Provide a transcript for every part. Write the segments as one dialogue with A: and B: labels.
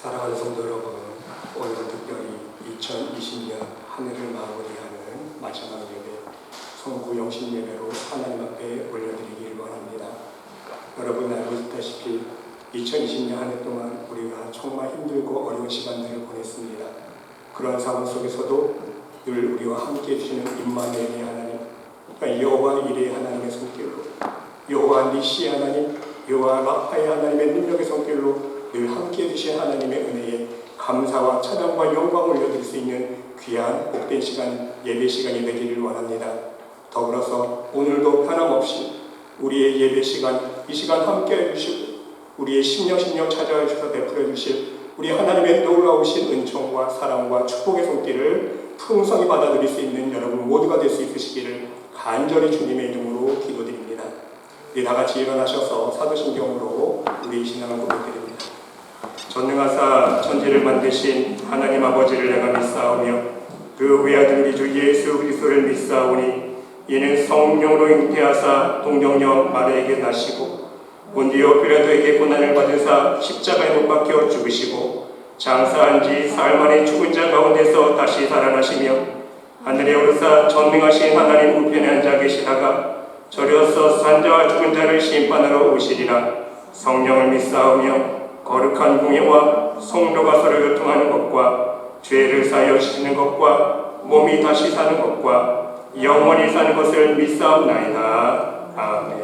A: 사랑하는 성도 여러분, 오늘은 특별히 2020년 한 해를 마무리하는 마지막 예배, 성구 영신 예배로 하나님 앞에 올려드리길 원합니다. 여러분 알고 있다시피 2020년 한 해 동안 우리가 정말 힘들고 어려운 시간들을 보냈습니다. 그런 상황 속에서도 늘 우리와 함께 해주시는 임마누엘의 하나님, 그러니까 여호와 이레의 하나님의 손길로, 여호와 니시의 하나님, 여호와 라파의 하나님의 능력의 손길로 늘 함께 해주신 하나님의 은혜에 감사와 찬양과 영광을 올려드릴 수 있는 귀한 복된 시간, 예배 시간이 되기를 원합니다. 더불어서 오늘도 변함없이 우리의 예배 시간, 이 시간 함께 해주시고 우리의 심령 찾아와 주셔서 베풀어 주실 우리 하나님의 놀라우신 은총과 사랑과 축복의 손길을 풍성히 받아들일 수 있는 여러분 모두가 될 수 있으시기를 간절히 주님의 이름으로 기도드립니다. 우리 다 같이 일어나셔서 사도신경으로 우리 신앙을 고백드립니다. 전능하사 천지를 만드신 하나님 아버지를 내가 믿사오며 그 외아들 우리 주 예수 그리스도를 믿사오니 이는 성령으로 잉태하사 동정녀 마리아에게 나시고 본디오 빌라도에게 고난을 받으사 십자가에 못 박혀 죽으시고 장사한 지 사흘 만에 죽은 자 가운데서 다시 살아나시며 하늘에 오르사 전능하신 하나님 우편에 앉아 계시다가 저려서 산자와 죽은 자를 심판하러 오시리라. 성령을 믿사오며 거룩한 공예와 성도가 서로 교통하는 것과 죄를 사하여 지시는 것과 몸이 다시 사는 것과 영원히 사는 것을 믿사옵나이다. 아멘.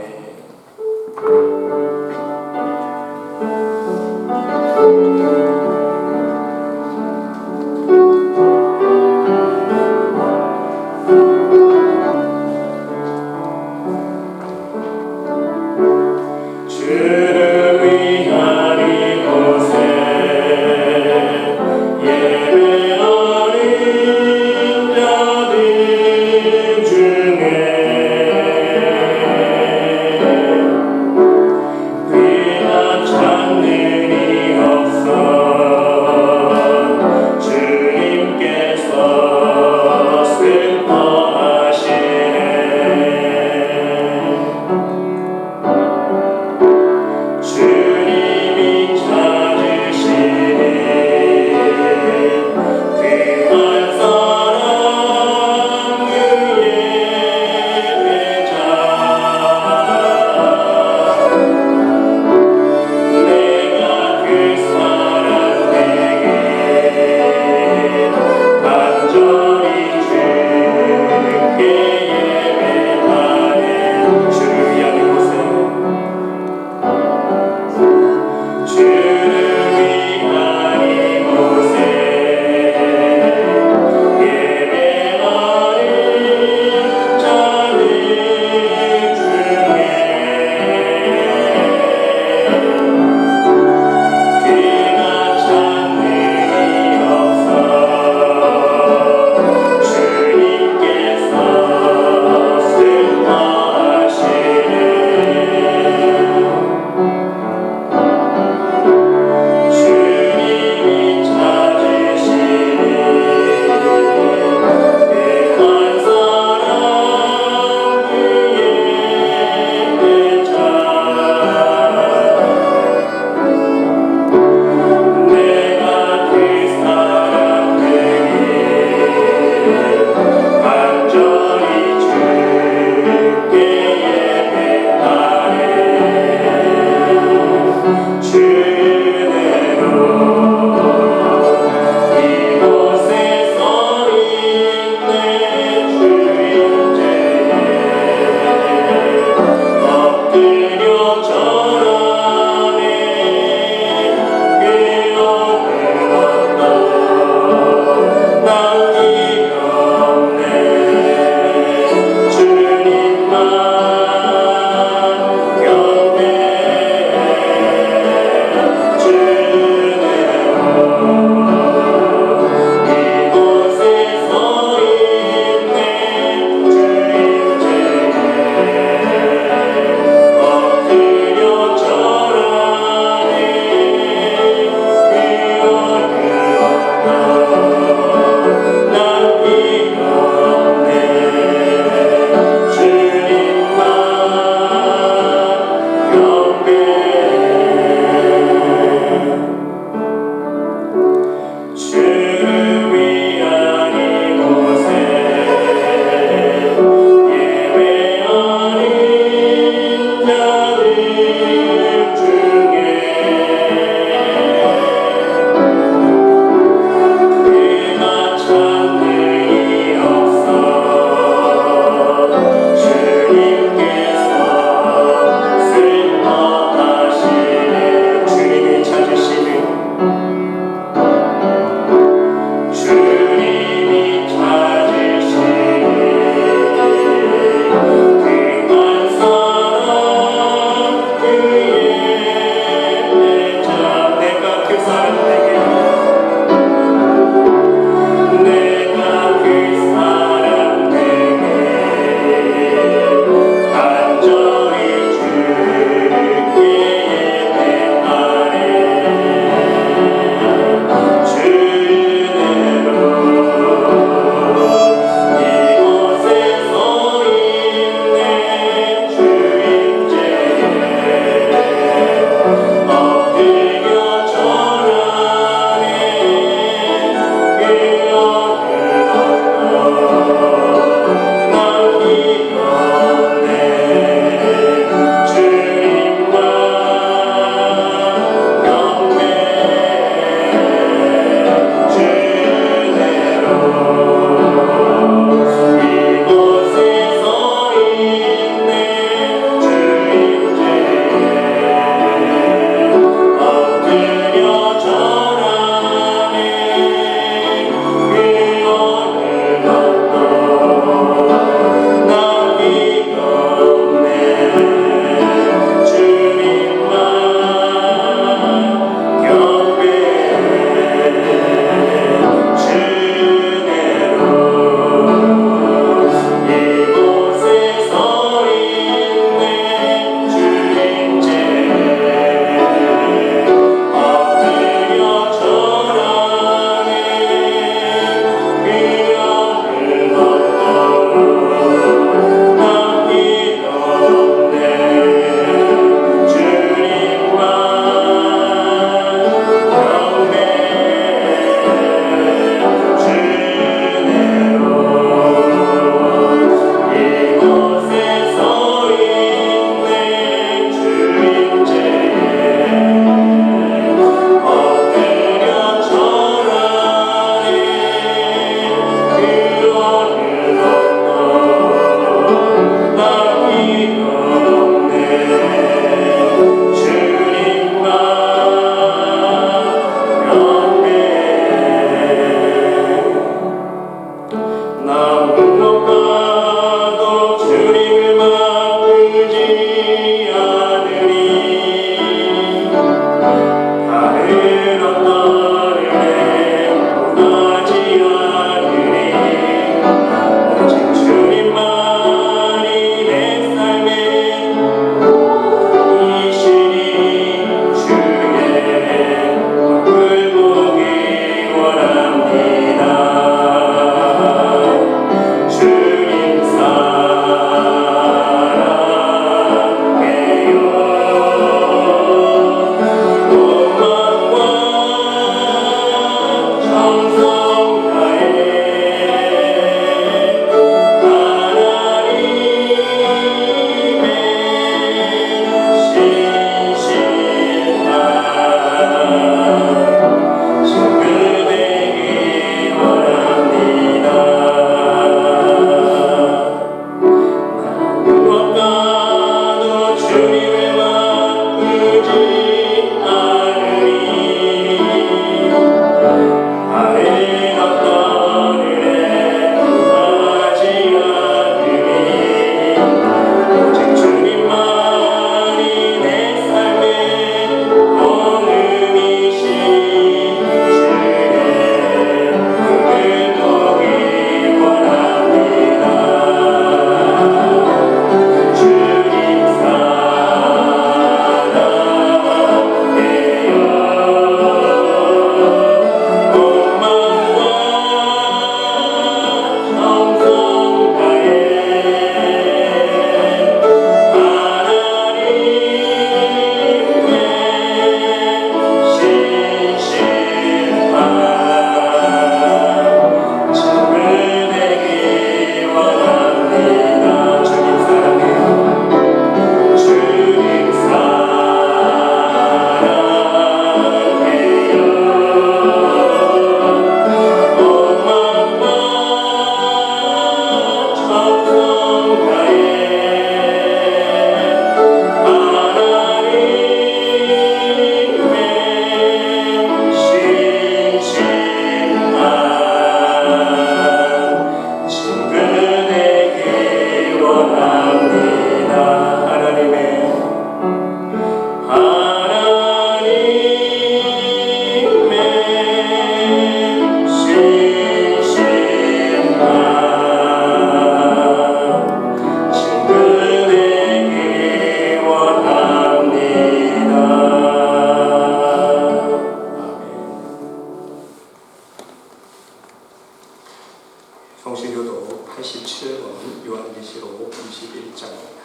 A: 21장입니다.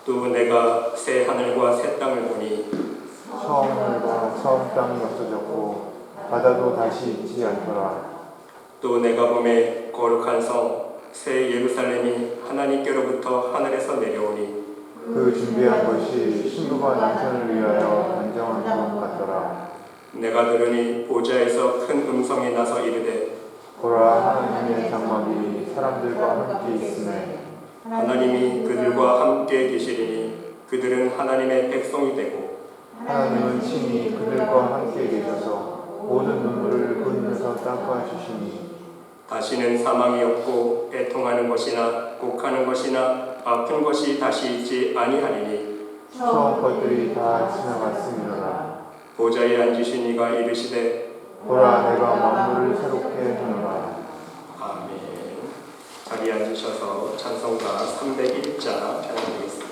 A: 또 내가 새 하늘과 새 땅을 보니
B: 처음 하늘과 처음 땅이 없어졌고 바다도 다시 있지 않더라.
A: 또 내가 보매 거룩한 성 새 예루살렘이 하나님께로부터 하늘에서 내려오니
B: 그 준비한 것이 신부가 남편을 위하여 단정한 것 같더라.
A: 내가 들으니 보좌에서 큰 음성이 나서 이르되
B: 보라, 하나님의 장막이 사람들과 함께 있으매
A: 하나님이 그들과 함께 계시리니 그들은 하나님의 백성이 되고
B: 하나님은 친히 그들과 함께 계셔서 모든 눈물을 그 눈에서 닦아주시니
A: 다시는 사망이 없고 애통하는 것이나 곡하는 것이나 아픈 것이 다시 있지 아니하리니
B: 처음 것들이 다 지나갔음이로라.
A: 보좌에 앉으신 이가 이르시되
B: 보라, 내가 만물을 새롭게 하노라.
A: 아멘. 자리에 앉으셔서 찬송가 301자 찬양드리겠습니다.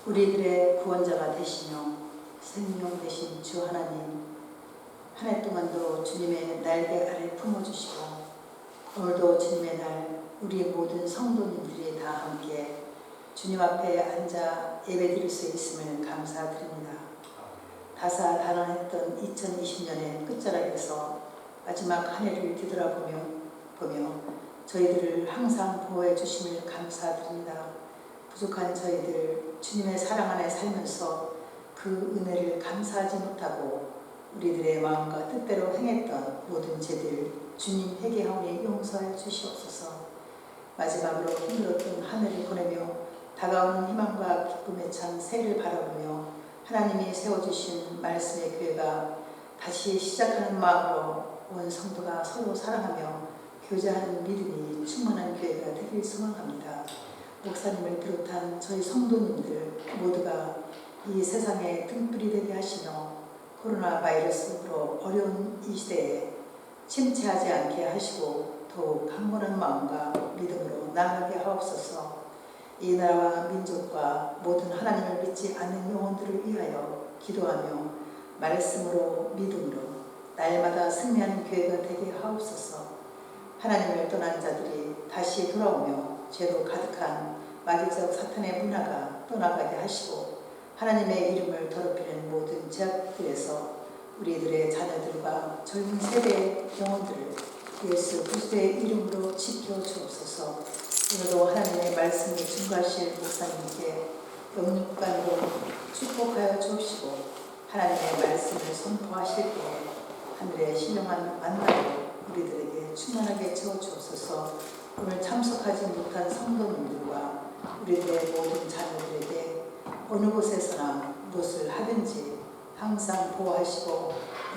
C: 우리들의 구원자가 되시며 생명 되신 주 하나님, 한 해 동안도 주님의 날개 아래 품어주시고 오늘도 주님의 날 우리 모든 성도님들이 다 함께 주님 앞에 앉아 예배드릴 수 있음을 감사드립니다. 다사다난했던 2020년의 끝자락에서 마지막 한 해를 뒤돌아보며 저희들을 항상 보호해 주심을 감사드립니다. 부족한 저희들 주님의 사랑 안에 살면서 그 은혜를 감사하지 못하고 우리들의 마음과 뜻대로 행했던 모든 죄들 주님 회개하오니 용서해 주시옵소서. 마지막으로 힘들었던 한 해를 보내며 다가오는 희망과 기쁨에 찬 새해를 바라보며 하나님이 세워주신 말씀의 교회가 다시 시작하는 마음으로 온 성도가 서로 사랑하며 교제하는 믿음이 충만한 교회가 되길 소망합니다. 목사님을 비롯한 저희 성도님들 모두가 이 세상의 등불이 되게 하시며 코로나 바이러스로 어려운 이 시대에 침체하지 않게 하시고 더욱 강건한 마음과 믿음으로 나아가게 하옵소서. 이 나라와 민족과 모든 하나님을 믿지 않는 영혼들을 위하여 기도하며 말씀으로 믿음으로 날마다 승리하는 교회가 되게 하옵소서. 하나님을 떠난 자들이 다시 돌아오며 죄로 가득한 마귀적 사탄의 문화가 떠나가게 하시고 하나님의 이름을 더럽히는 모든 죄악들에서 우리들의 자녀들과 젊은 세대의 영혼들을 예수 그리스도의 이름으로 지켜주옵소서. 오늘도 하나님의 말씀을 증거하실 목사님께 영육간으로 축복하여 주옵시고 하나님의 말씀을 선포하실 때에 하늘의 신령한 만나로 우리들에게 충만하게 채워주옵소서. 오늘 참석하지 못한 성도님들과 우리들의 모든 자녀들에게 어느 곳에서나 무엇을 하든지 항상 보호하시고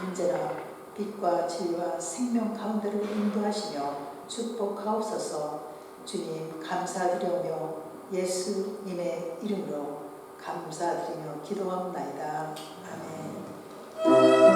C: 언제나 빛과 진리와 생명 가운데로 인도하시며 축복하옵소서. 주님 감사드리며 예수님의 이름으로 감사드리며 기도합나이다. 아멘.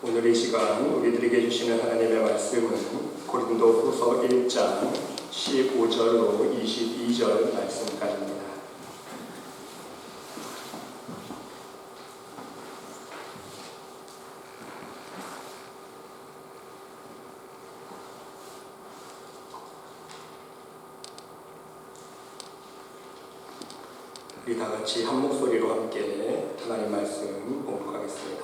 A: 오늘 이 시간 우리들에게 주시는 하나님의 말씀은 고린도후서 1장 15절로 22절 말씀까지입니다. 우리 다 같이 한 목소리로 함께 하나님 말씀 봉독하겠습니다.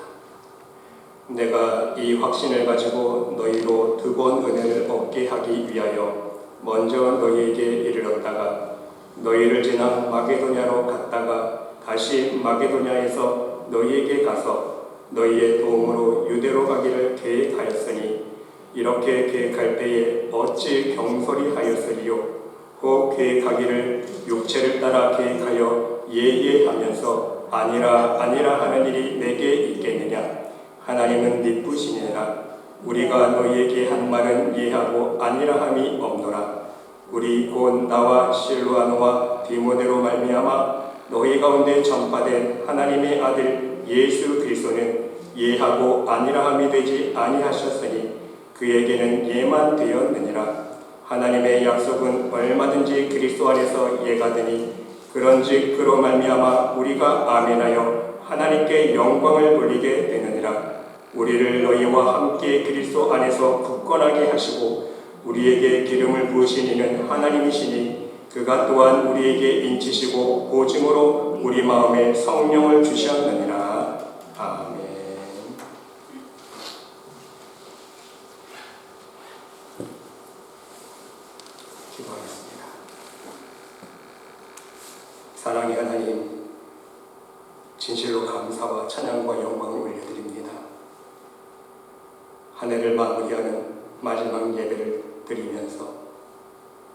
A: 내가 이 확신을 가지고 너희로 두 번 은혜를 얻게 하기 위하여 먼저 너희에게 이르렀다가 너희를 지나 마게도냐로 갔다가 다시 마게도냐에서 너희에게 가서 너희의 도움으로 유대로 가기를 계획하였으니 이렇게 계획할 때에 어찌 경솔히 하였으리요. 그 계획하기를 육체를 따라 계획하여 예예하면서 아니라 하는 일이 내게 있겠느냐. 하나님은 미쁘시니라. 우리가 너희에게 한 말은 예하고 아니라 함이 없노라. 우리 곧 나와 실루아노와 디모데로 말미암아 너희 가운데 전파된 하나님의 아들 예수 그리스도는 예하고 아니라 함이 되지 아니하셨으니 그에게는 예만 되었느니라. 하나님의 약속은 얼마든지 그리스도 안에서 예가 되니 그런즉 그로 말미암아 우리가 아멘하여 하나님께 영광을 돌리게 되느니라. 우리를 너희와 함께 그리스도 안에서 굳건하게 하시고 우리에게 기름을 부으신 이는 하나님이시니 그가 또한 우리에게 인치시고 보증으로 우리 마음에 성령을 주셨느니라. 아멘. 기도하겠습니다. 사랑의 하나님, 진실로 감사와 찬양과 영광을 올려드립니다. 한 해를 마무리하는 마지막 예배를 드리면서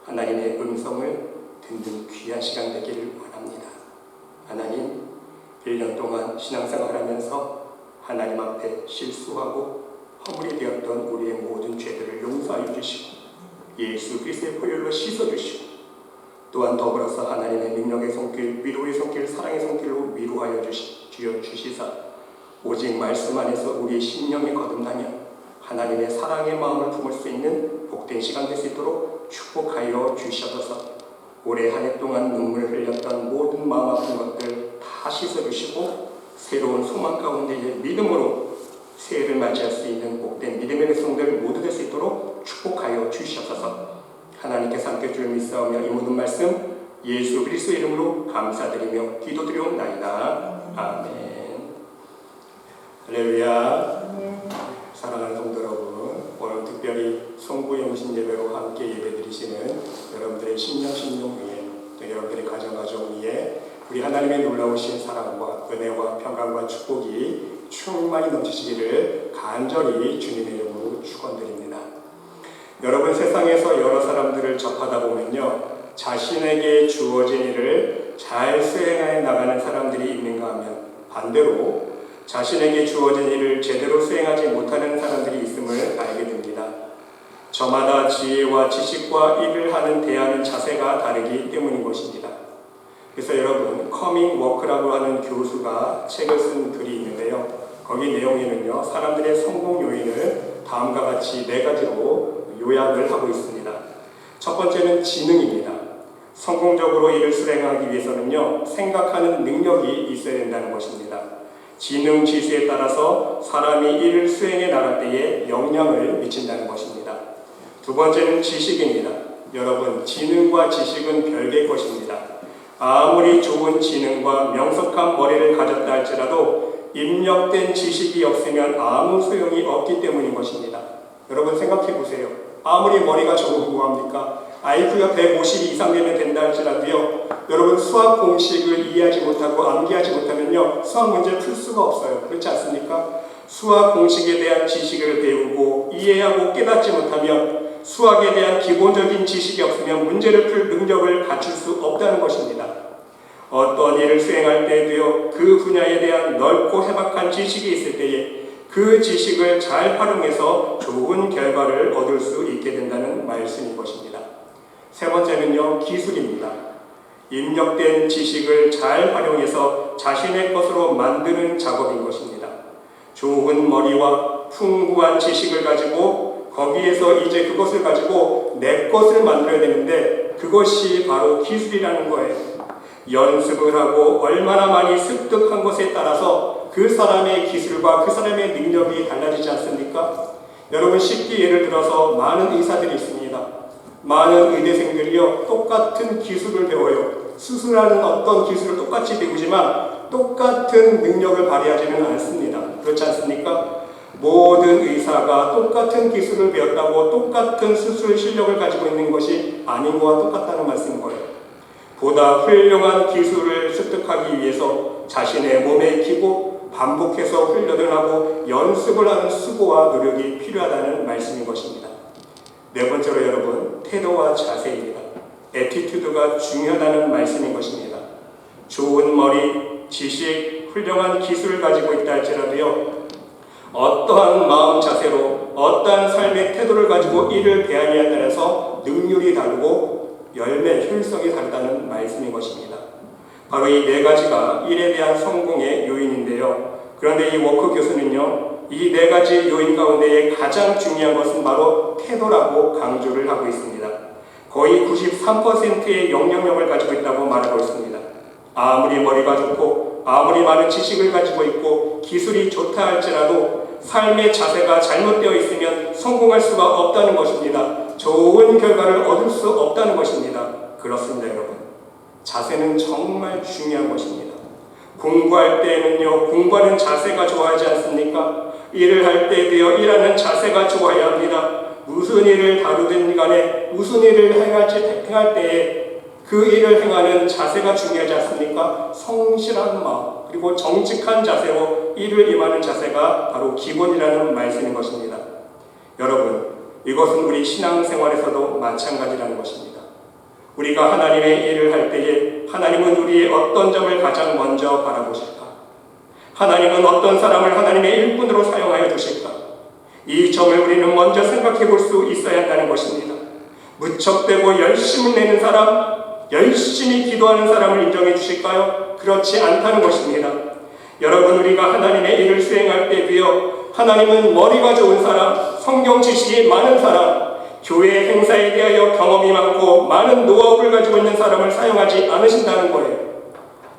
A: 하나님의 음성을 듣는 귀한 시간 되기를 원합니다. 하나님, 1년 동안 신앙생활하면서 하나님 앞에 실수하고 허물이 되었던 우리의 모든 죄들을 용서하여 주시고 예수 그리스도의 보혈로 씻어주시고 또한 더불어서 하나님의 능력의 손길, 위로의 손길, 사랑의 손길로 위로하여 주시사 오직 말씀 안에서 우리의 심령이 거듭나며 하나님의 사랑의 마음을 품을 수 있는 복된 시간 될 수 있도록 축복하여 주시옵소서. 올해 한 해 동안 눈물을 흘렸던 모든 마음 아픈 것들 다 씻어주시고 새로운 소망 가운데에 믿음으로 새해를 맞이할 수 있는 복된 믿음의 백성들 모두 될 수 있도록 축복하여 주시옵소서. 하나님께서 함께 줄 믿사오며 이 모든 말씀 예수 그리스도 이름으로 감사드리며 기도드리옵나이다. 아멘. 할렐루야. 사랑하는 성도 여러분, 오늘 특별히 송구영신 예배로 함께 예배드리시는 여러분들의 심령 위에, 또 여러분들의 가정 위에 우리 하나님의 놀라우신 사랑과 은혜와 평강과 축복이 충만히 넘치시기를 간절히 주님의 이름으로 축원드립니다. 여러분, 세상에서 여러 사람들을 접하다 보면요, 자신에게 주어진 일을 잘 수행해 나가는 사람들이 있는가 하면 반대로 자신에게 주어진 일을 제대로 수행하지 못하는 사람들이 있음을 알게 됩니다. 저마다 지혜와 지식과 일을 하는 대하는 자세가 다르기 때문인 것입니다. 그래서 여러분, 커밍 워크라고 하는 교수가 책을 쓴 글이 있는데요. 거기 내용에는요, 사람들의 성공 요인을 다음과 같이 4가지로 요약을 하고 있습니다. 첫 번째는 지능입니다. 성공적으로 일을 수행하기 위해서는요, 생각하는 능력이 있어야 된다는 것입니다. 지능 지수에 따라서 사람이 일을 수행해 나갈 때에 영향을 미친다는 것입니다. 두 번째는 지식입니다. 여러분, 지능과 지식은 별개의 것입니다. 아무리 좋은 지능과 명석한 머리를 가졌다 할지라도 입력된 지식이 없으면 아무 소용이 없기 때문인 것입니다. 여러분, 생각해 보세요. 아무리 머리가 좋은 뭐합니까? IQ가 150 이상 되면 된다 할지라도요, 여러분, 수학 공식을 이해하지 못하고 암기하지 못하면요, 수학 문제를 풀 수가 없어요. 그렇지 않습니까? 수학 공식에 대한 지식을 배우고 이해하고 깨닫지 못하면, 수학에 대한 기본적인 지식이 없으면 문제를 풀 능력을 갖출 수 없다는 것입니다. 어떤 일을 수행할 때에도요, 그 분야에 대한 넓고 해박한 지식이 있을 때에 그 지식을 잘 활용해서 좋은 결과를 얻을 수 있게 된다는 말씀인 것입니다. 세 번째는요, 기술입니다. 입력된 지식을 잘 활용해서 자신의 것으로 만드는 작업인 것입니다. 좋은 머리와 풍부한 지식을 가지고 거기에서 이제 그것을 가지고 내 것을 만들어야 되는데, 그것이 바로 기술이라는 거예요. 연습을 하고 얼마나 많이 습득한 것에 따라서 그 사람의 기술과 그 사람의 능력이 달라지지 않습니까? 여러분, 쉽게 예를 들어서 많은 의사들이 있습니다. 많은 의대생들이요, 똑같은 기술을 배워요. 수술하는 어떤 기술을 똑같이 배우지만 똑같은 능력을 발휘하지는 않습니다. 그렇지 않습니까? 모든 의사가 똑같은 기술을 배웠다고 똑같은 수술 실력을 가지고 있는 것이 아닌 것과 똑같다는 말씀인 거예요. 보다 훌륭한 기술을 습득하기 위해서 자신의 몸에 익히고 반복해서 훈련을 하고 연습을 하는 수고와 노력이 필요하다는 말씀인 것입니다. 네 번째로 여러분, 태도와 자세입니다. 애티튜드가 중요하다는 말씀인 것입니다. 좋은 머리, 지식, 훌륭한 기술을 가지고 있다 할지라도요, 어떠한 마음 자세로 어떠한 삶의 태도를 가지고 일을 대하느냐에 따라서 능률이 다르고 열매, 효율성이 다르다는 말씀인 것입니다. 바로 이 4가지가 일에 대한 성공의 요인인데요. 그런데 이 워크 교수는요, 이 4가지 요인 가운데 가장 중요한 것은 바로 태도라고 강조를 하고 있습니다. 거의 93%의 영향력을 가지고 있다고 말하고 있습니다. 아무리 머리가 좋고 아무리 많은 지식을 가지고 있고 기술이 좋다 할지라도 삶의 자세가 잘못되어 있으면 성공할 수가 없다는 것입니다. 좋은 결과를 얻을 수 없다는 것입니다. 그렇습니다, 여러분. 자세는 정말 중요한 것입니다. 공부할 때에는요, 공부하는 자세가 좋아하지 않습니까? 일을 할 때도요, 일하는 자세가 좋아야 합니다. 무슨 일을 다루든 간에 무슨 일을 행할 때에 그 일을 행하는 자세가 중요하지 않습니까? 성실한 마음, 그리고 정직한 자세로 일을 임하는 자세가 바로 기본이라는 말씀인 것입니다. 여러분, 이것은 우리 신앙생활에서도 마찬가지라는 것입니다. 우리가 하나님의 일을 할 때에 하나님은 우리의 어떤 점을 가장 먼저 바라보실까? 하나님은 어떤 사람을 하나님의 일꾼으로 사용하여 주실까? 이 점을 우리는 먼저 생각해 볼 수 있어야 한다는 것입니다. 무척대고 열심을 내는 사람, 열심히 기도하는 사람을 인정해 주실까요? 그렇지 않다는 것입니다. 여러분, 우리가 하나님의 일을 수행할 때 비어 하나님은 머리가 좋은 사람, 성경 지식이 많은 사람, 교회 행사에 대하여 경험이 많고 많은 노하우를 가지고 있는 사람을 사용하지 않으신다는 거예요.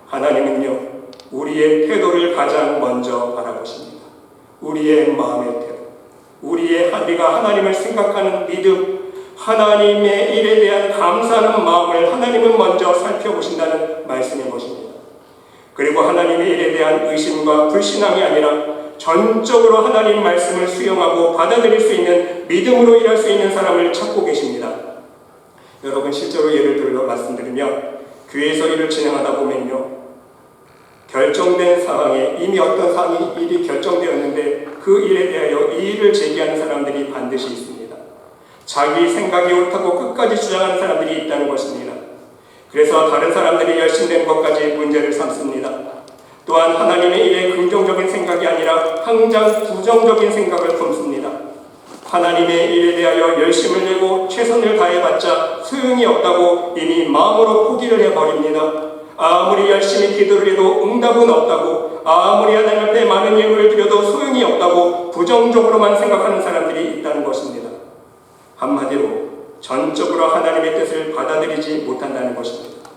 A: 하나님은요, 우리의 태도를 가장 먼저 바라보십니다. 우리의 마음의 태도, 우리가 하나님을 생각하는 믿음, 하나님의 일에 대한 감사하는 마음을 하나님은 먼저 살펴보신다는 말씀인 것입니다. 그리고 하나님의 일에 대한 의심과 불신앙이 아니라 전적으로 하나님 말씀을 수용하고 받아들일 수 있는 믿음으로 일할 수 있는 사람을 찾고 계십니다. 여러분, 실제로 예를 들어 말씀드리면 교회에서 일을 진행하다 보면요, 결정된 상황에 이미 어떤 일이 결정되었는데 그 일에 대하여 이의를 제기하는 사람들이 반드시 있습니다. 자기 생각이 옳다고 끝까지 주장하는 사람들이 있다는 것입니다. 그래서 다른 사람들이 열심된 것까지 문제를 삼습니다. 또한 하나님의 일에 긍정적인 생각이 아니라 항상 부정적인 생각을 품습니다. 하나님의 일에 대하여 열심을 내고 최선을 다해봤자 소용이 없다고 이미 마음으로 포기를 해버립니다. 아무리 열심히 기도를 해도 응답은 없다고, 아무리 하나님 앞에 많은 예물을 드려도 소용이 없다고 부정적으로만 생각하는 사람들이 있다는 것입니다. 한마디로 전적으로 하나님의 뜻을 받아들이지 못한다는 것입니다.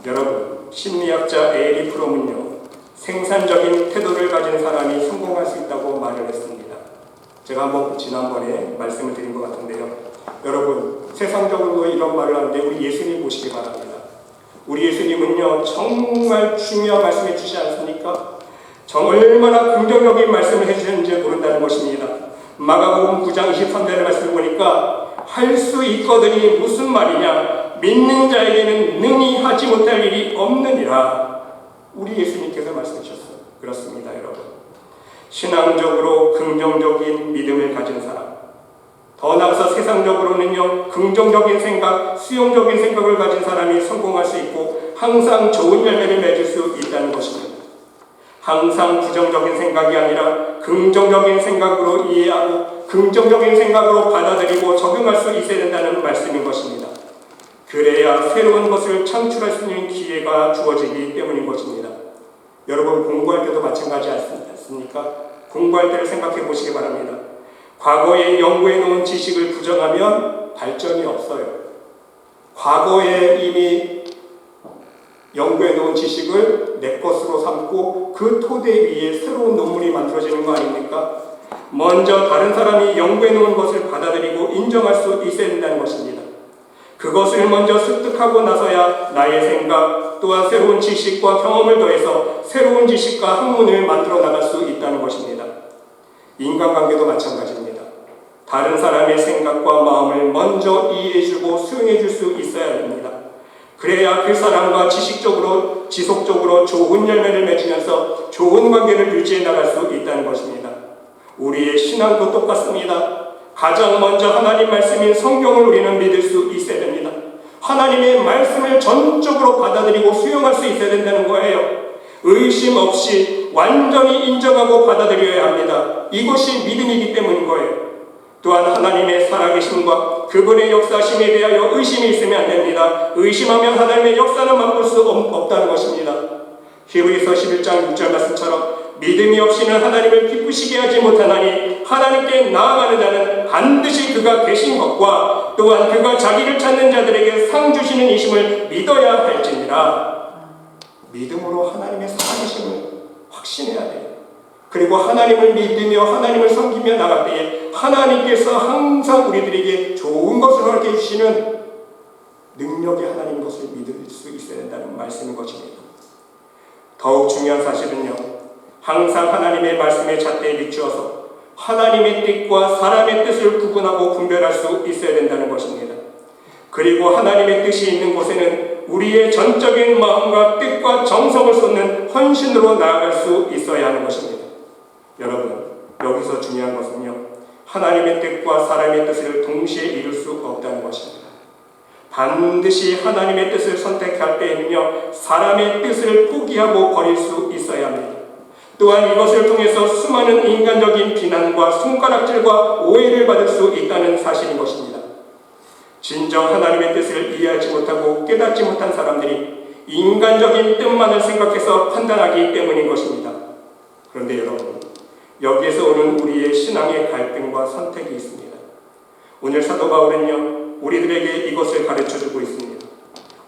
A: 여러분, 심리학자 에리 프롬은요, 생산적인 태도를 가진 사람이 성공할 수 있다고 말을 했습니다. 제가 한번 지난번에 말씀을 드린 것 같은데요, 여러분, 세상적으로 이런 말을 하는데 우리 예수님 보시기 바랍니다. 우리 예수님은요, 정말 중요한 말씀 해주시지 않습니까? 얼마나 긍정적인 말씀을 해주셨는지 모른다는 것입니다. 마가복음 9장 23절의 말씀을 보니까 할 수 있거든이 무슨 말이냐, 믿는 자에게는 능히 하지 못할 일이 없느니라. 우리 예수님께서 말씀하셨어요. 그렇습니다, 여러분. 신앙적으로 긍정적인 믿음을 가진 사람, 더 나아가서 세상적으로는요, 긍정적인 생각, 수용적인 생각을 가진 사람이 성공할 수 있고 항상 좋은 열매를 맺을 수 있다는 것입니다. 항상 부정적인 생각이 아니라 긍정적인 생각으로 이해하고 긍정적인 생각으로 받아들이고 적용할 수 있어야 된다는 말씀인 것입니다. 그래야 새로운 것을 창출할 수 있는 기회가 주어지기 때문인 것입니다. 여러분, 공부할 때도 마찬가지 않습니까? 공부할 때를 생각해 보시기 바랍니다. 과거에 연구해 놓은 지식을 부정하면 발전이 없어요. 과거에 이미 연구해 놓은 지식을 내 것으로 삼고 그 토대 위에 새로운 논문이 만들어지는 거 아닙니까? 먼저 다른 사람이 연구해 놓은 것을 받아들이고 인정할 수 있어야 된다는 것입니다. 그것을 먼저 습득하고 나서야 나의 생각 또한 새로운 지식과 경험을 더해서 새로운 지식과 학문을 만들어 나갈 수 있다는 것입니다. 인간관계도 마찬가지입니다. 다른 사람의 생각과 마음을 먼저 이해해주고 수용해줄 수 있어야 합니다. 그래야 그 사람과 지식적으로 지속적으로 좋은 열매를 맺으면서 좋은 관계를 유지해 나갈 수 있다는 것입니다. 우리의 신앙도 똑같습니다. 가장 먼저 하나님 말씀인 성경을 우리는 믿을 수 있어야 됩니다. 하나님의 말씀을 전적으로 받아들이고 수용할 수 있어야 된다는 거예요. 의심 없이 완전히 인정하고 받아들여야 합니다. 이것이 믿음이기 때문인 거예요. 또한 하나님의 살아계심과 그분의 역사심에 대하여 의심이 있으면 안 됩니다. 의심하면 하나님의 역사는 맛볼 수 없다는 것입니다. 히브리서 11장 6절 말씀처럼 믿음이 없이는 하나님을 기쁘시게 하지 못하나니 하나님께 나아가는 자는 반드시 그가 계신 것과 또한 그가 자기를 찾는 자들에게 상 주시는 이심을 믿어야 할지니라. 믿음으로 하나님의 살아계심을 확신해야 돼요. 그리고 하나님을 믿으며 하나님을 섬기며 나갈 때에 하나님께서 항상 우리들에게 좋은 것을 허락해 주시는 능력의 하나님 것을 믿을 수 있어야 된다는 말씀인 것입니다. 더욱 중요한 사실은요, 항상 하나님의 말씀에 잣대에 비추어서 하나님의 뜻과 사람의 뜻을 구분하고 분별할 수 있어야 된다는 것입니다. 그리고 하나님의 뜻이 있는 곳에는 우리의 전적인 마음과 뜻과 정성을 쏟는 헌신으로 나아갈 수 있어야 하는 것입니다. 여러분, 여기서 중요한 것은요, 하나님의 뜻과 사람의 뜻을 동시에 이룰 수 없다는 것입니다. 반드시 하나님의 뜻을 선택할 때에는요, 사람의 뜻을 포기하고 버릴 수 있어야 합니다. 또한 이것을 통해서 수많은 인간적인 비난과 손가락질과 오해를 받을 수 있다는 사실인 것입니다. 진정 하나님의 뜻을 이해하지 못하고 깨닫지 못한 사람들이 인간적인 뜻만을 생각해서 판단하기 때문인 것입니다. 그런데 여러분, 여기에서 오는 우리의 신앙의 갈등과 선택이 있습니다. 오늘 사도 바울은요, 우리들에게 이것을 가르쳐주고 있습니다.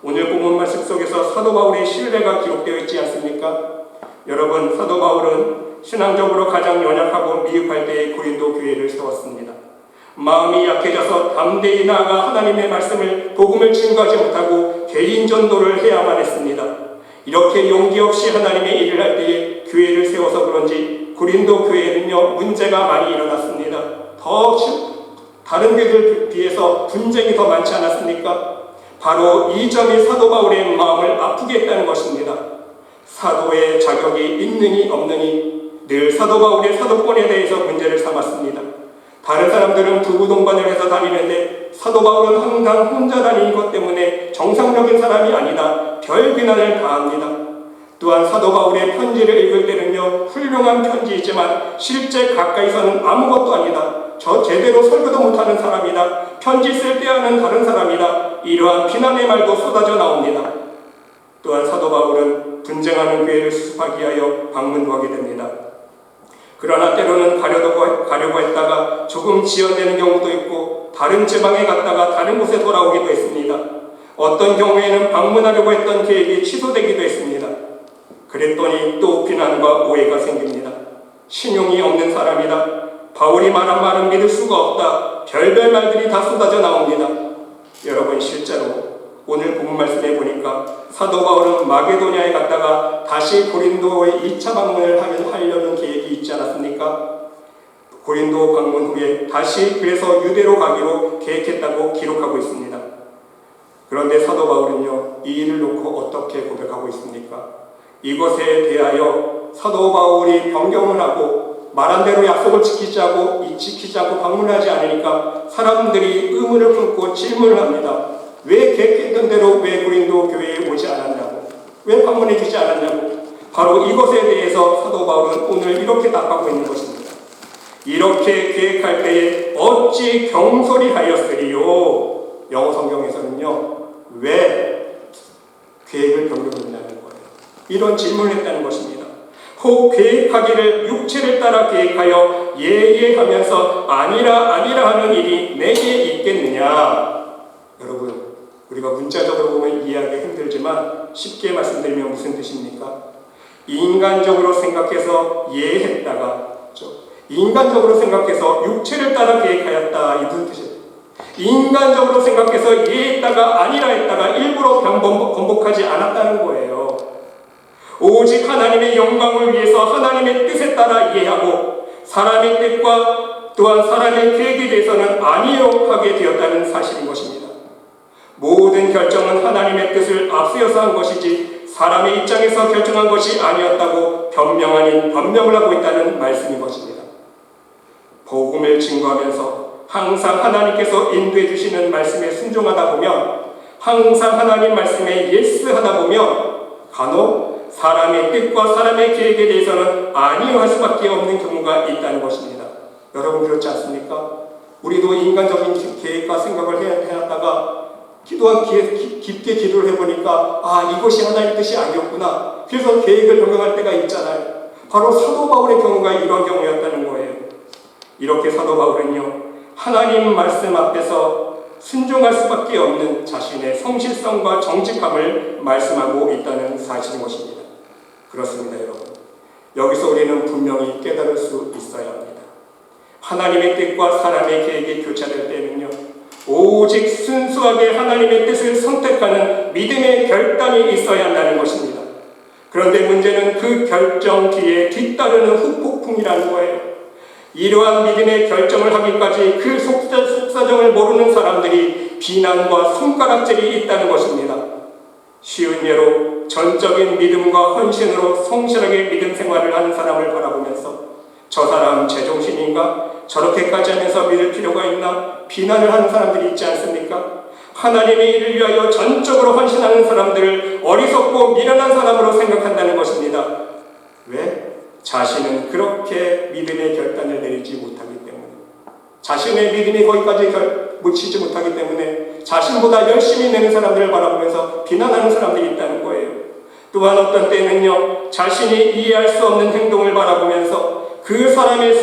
A: 오늘 본문 말씀 속에서 사도 바울의 신뢰가 기록되어 있지 않습니까? 여러분, 사도 바울은 신앙적으로 가장 연약하고 미흡할 때의 고린도 교회를 세웠습니다. 마음이 약해져서 담대히 나아가 하나님의 말씀을 복음을 증거하지 못하고 개인 전도를 해야만 했습니다. 이렇게 용기 없이 하나님의 일을 할 때에 교회를 세워서 그런지 고린도 교회에는요, 문제가 많이 일어났습니다. 다른 교회들 비해서 분쟁이 더 많지 않았습니까? 바로 이 점이 사도 바울의 마음을 아프게 했다는 것입니다. 사도의 자격이 있느니 없느니 늘 사도 바울의 사도권에 대해서 문제를 삼았습니다. 다른 사람들은 부부 동반을 해서 다니는데 사도 바울은 항상 혼자 다니는 것 때문에 정상적인 사람이 아니다, 별 비난을 가합니다. 또한 사도 바울의 편지를 읽을 때는요, 훌륭한 편지이지만 실제 가까이서는 아무것도 아니다, 저 제대로 설교도 못하는 사람이다, 편지 쓸 때와는 다른 사람이다, 이러한 비난의 말도 쏟아져 나옵니다. 또한 사도 바울은 분쟁하는 교회를 수습하기 위하여 방문도 하게 됩니다. 그러나 때로는 가려고 했다가 조금 지연되는 경우도 있고 다른 지방에 갔다가 다른 곳에 돌아오기도 했습니다. 어떤 경우에는 방문하려고 했던 계획이 취소되기도 했습니다. 그랬더니 또 비난과 오해가 생깁니다. 신용이 없는 사람이다, 바울이 말한 말은 믿을 수가 없다, 별별 말들이 다 쏟아져 나옵니다. 여러분, 실제로 오늘 본문 말씀에 보니까 사도 바울은 마게도냐에 갔다가 다시 고린도의 2차 방문을 하려는 계획이 있지 않았습니까? 고린도 방문 후에 다시 그래서 유대로 가기로 계획했다고 기록하고 있습니다. 그런데 사도 바울은요, 이 일을 놓고 어떻게 고백하고 있습니까? 이것에 대하여 사도 바울이 변경을 하고 말한 대로 약속을 지키지 않고 방문하지 않으니까 사람들이 의문을 품고 질문을 합니다. 왜 계획했던 대로 왜 고린도 교회에 오지 않았냐고, 왜 방문해 주지 않았냐고. 바로 이것에 대해서 사도 바울은 오늘 이렇게 답하고 있는 것입니다. 이렇게 계획할 때에 어찌 경솔히 하였으리요. 영어 성경에서는요, 왜 계획을 변경했냐는 거예요. 이런 질문을 했다는 것입니다. 혹 계획하기를 육체를 따라 계획하여 예하면서 아니라 하는 일이 내게 있겠느냐. 여러분, 우리가 문자적으로 보면 이해하기 힘들지만 쉽게 말씀드리면 무슨 뜻입니까? 인간적으로 생각해서 예했다가, 인간적으로 생각해서 육체를 따라 계획하였다, 이 무슨 뜻이에요? 인간적으로 생각해서 예했다가 아니라 했다가 일부러 번복하지 않았다는 거예요. 오직 하나님의 영광을 위해서 하나님의 뜻에 따라 이해하고 사람의 뜻과 또한 사람의 계획에 대해서는 아니요 하게 되었다는 사실인 것입니다. 모든 결정은 하나님의 뜻을 앞세워서 한 것이지 사람의 입장에서 결정한 것이 아니었다고 변명 아닌 변명을 하고 있다는 말씀인 것입니다. 복음을 증거하면서 항상 하나님께서 인도해 주시는 말씀에 순종하다 보면, 항상 하나님 말씀에 예스하다 보면 간혹 사람의 뜻과 사람의 계획에 대해서는 아니요 할 수밖에 없는 경우가 있다는 것입니다. 여러분, 그렇지 않습니까? 우리도 인간적인 계획과 생각을 해놨다가 깊게 기도를 해보니까 이것이 하나님의 뜻이 아니었구나. 그래서 계획을 변경할 때가 있잖아요. 바로 사도 바울의 경우가 이런 경우였다는 거예요. 이렇게 사도 바울은요, 하나님 말씀 앞에서 순종할 수밖에 없는 자신의 성실성과 정직함을 말씀하고 있다는 사실인 것입니다. 그렇습니다, 여러분. 여기서 우리는 분명히 깨달을 수 있어야 합니다. 하나님의 뜻과 사람의 계획이 교차될 때는요, 오직 순수하게 하나님의 뜻을 선택하는 믿음의 결단이 있어야 한다는 것입니다. 그런데 문제는 그 결정 뒤에 뒤따르는 후폭풍이라는 거예요. 이러한 믿음의 결정을 하기까지 그 속사정을 모르는 사람들이 비난과 손가락질이 있다는 것입니다. 쉬운 예로 전적인 믿음과 헌신으로 성실하게 믿음 생활을 하는 사람을 바라보면서 저 사람 제정신인가? 저렇게까지 하면서 믿을 필요가 있나? 비난을 하는 사람들이 있지 않습니까? 하나님의 일을 위하여 전적으로 헌신하는 사람들을 어리석고 미련한 사람으로 생각한다는 것입니다. 왜? 자신은 그렇게 믿음의 결단을 내리지 못하기 때문에, 자신의 믿음이 거기까지 묻히지 못하기 때문에 자신보다 열심히 내는 사람들을 바라보면서 비난하는 사람들이 있다는 거예요. 또한 어떤 때는요, 자신이 이해할 수 없는 행동을 바라보면서 그 사람의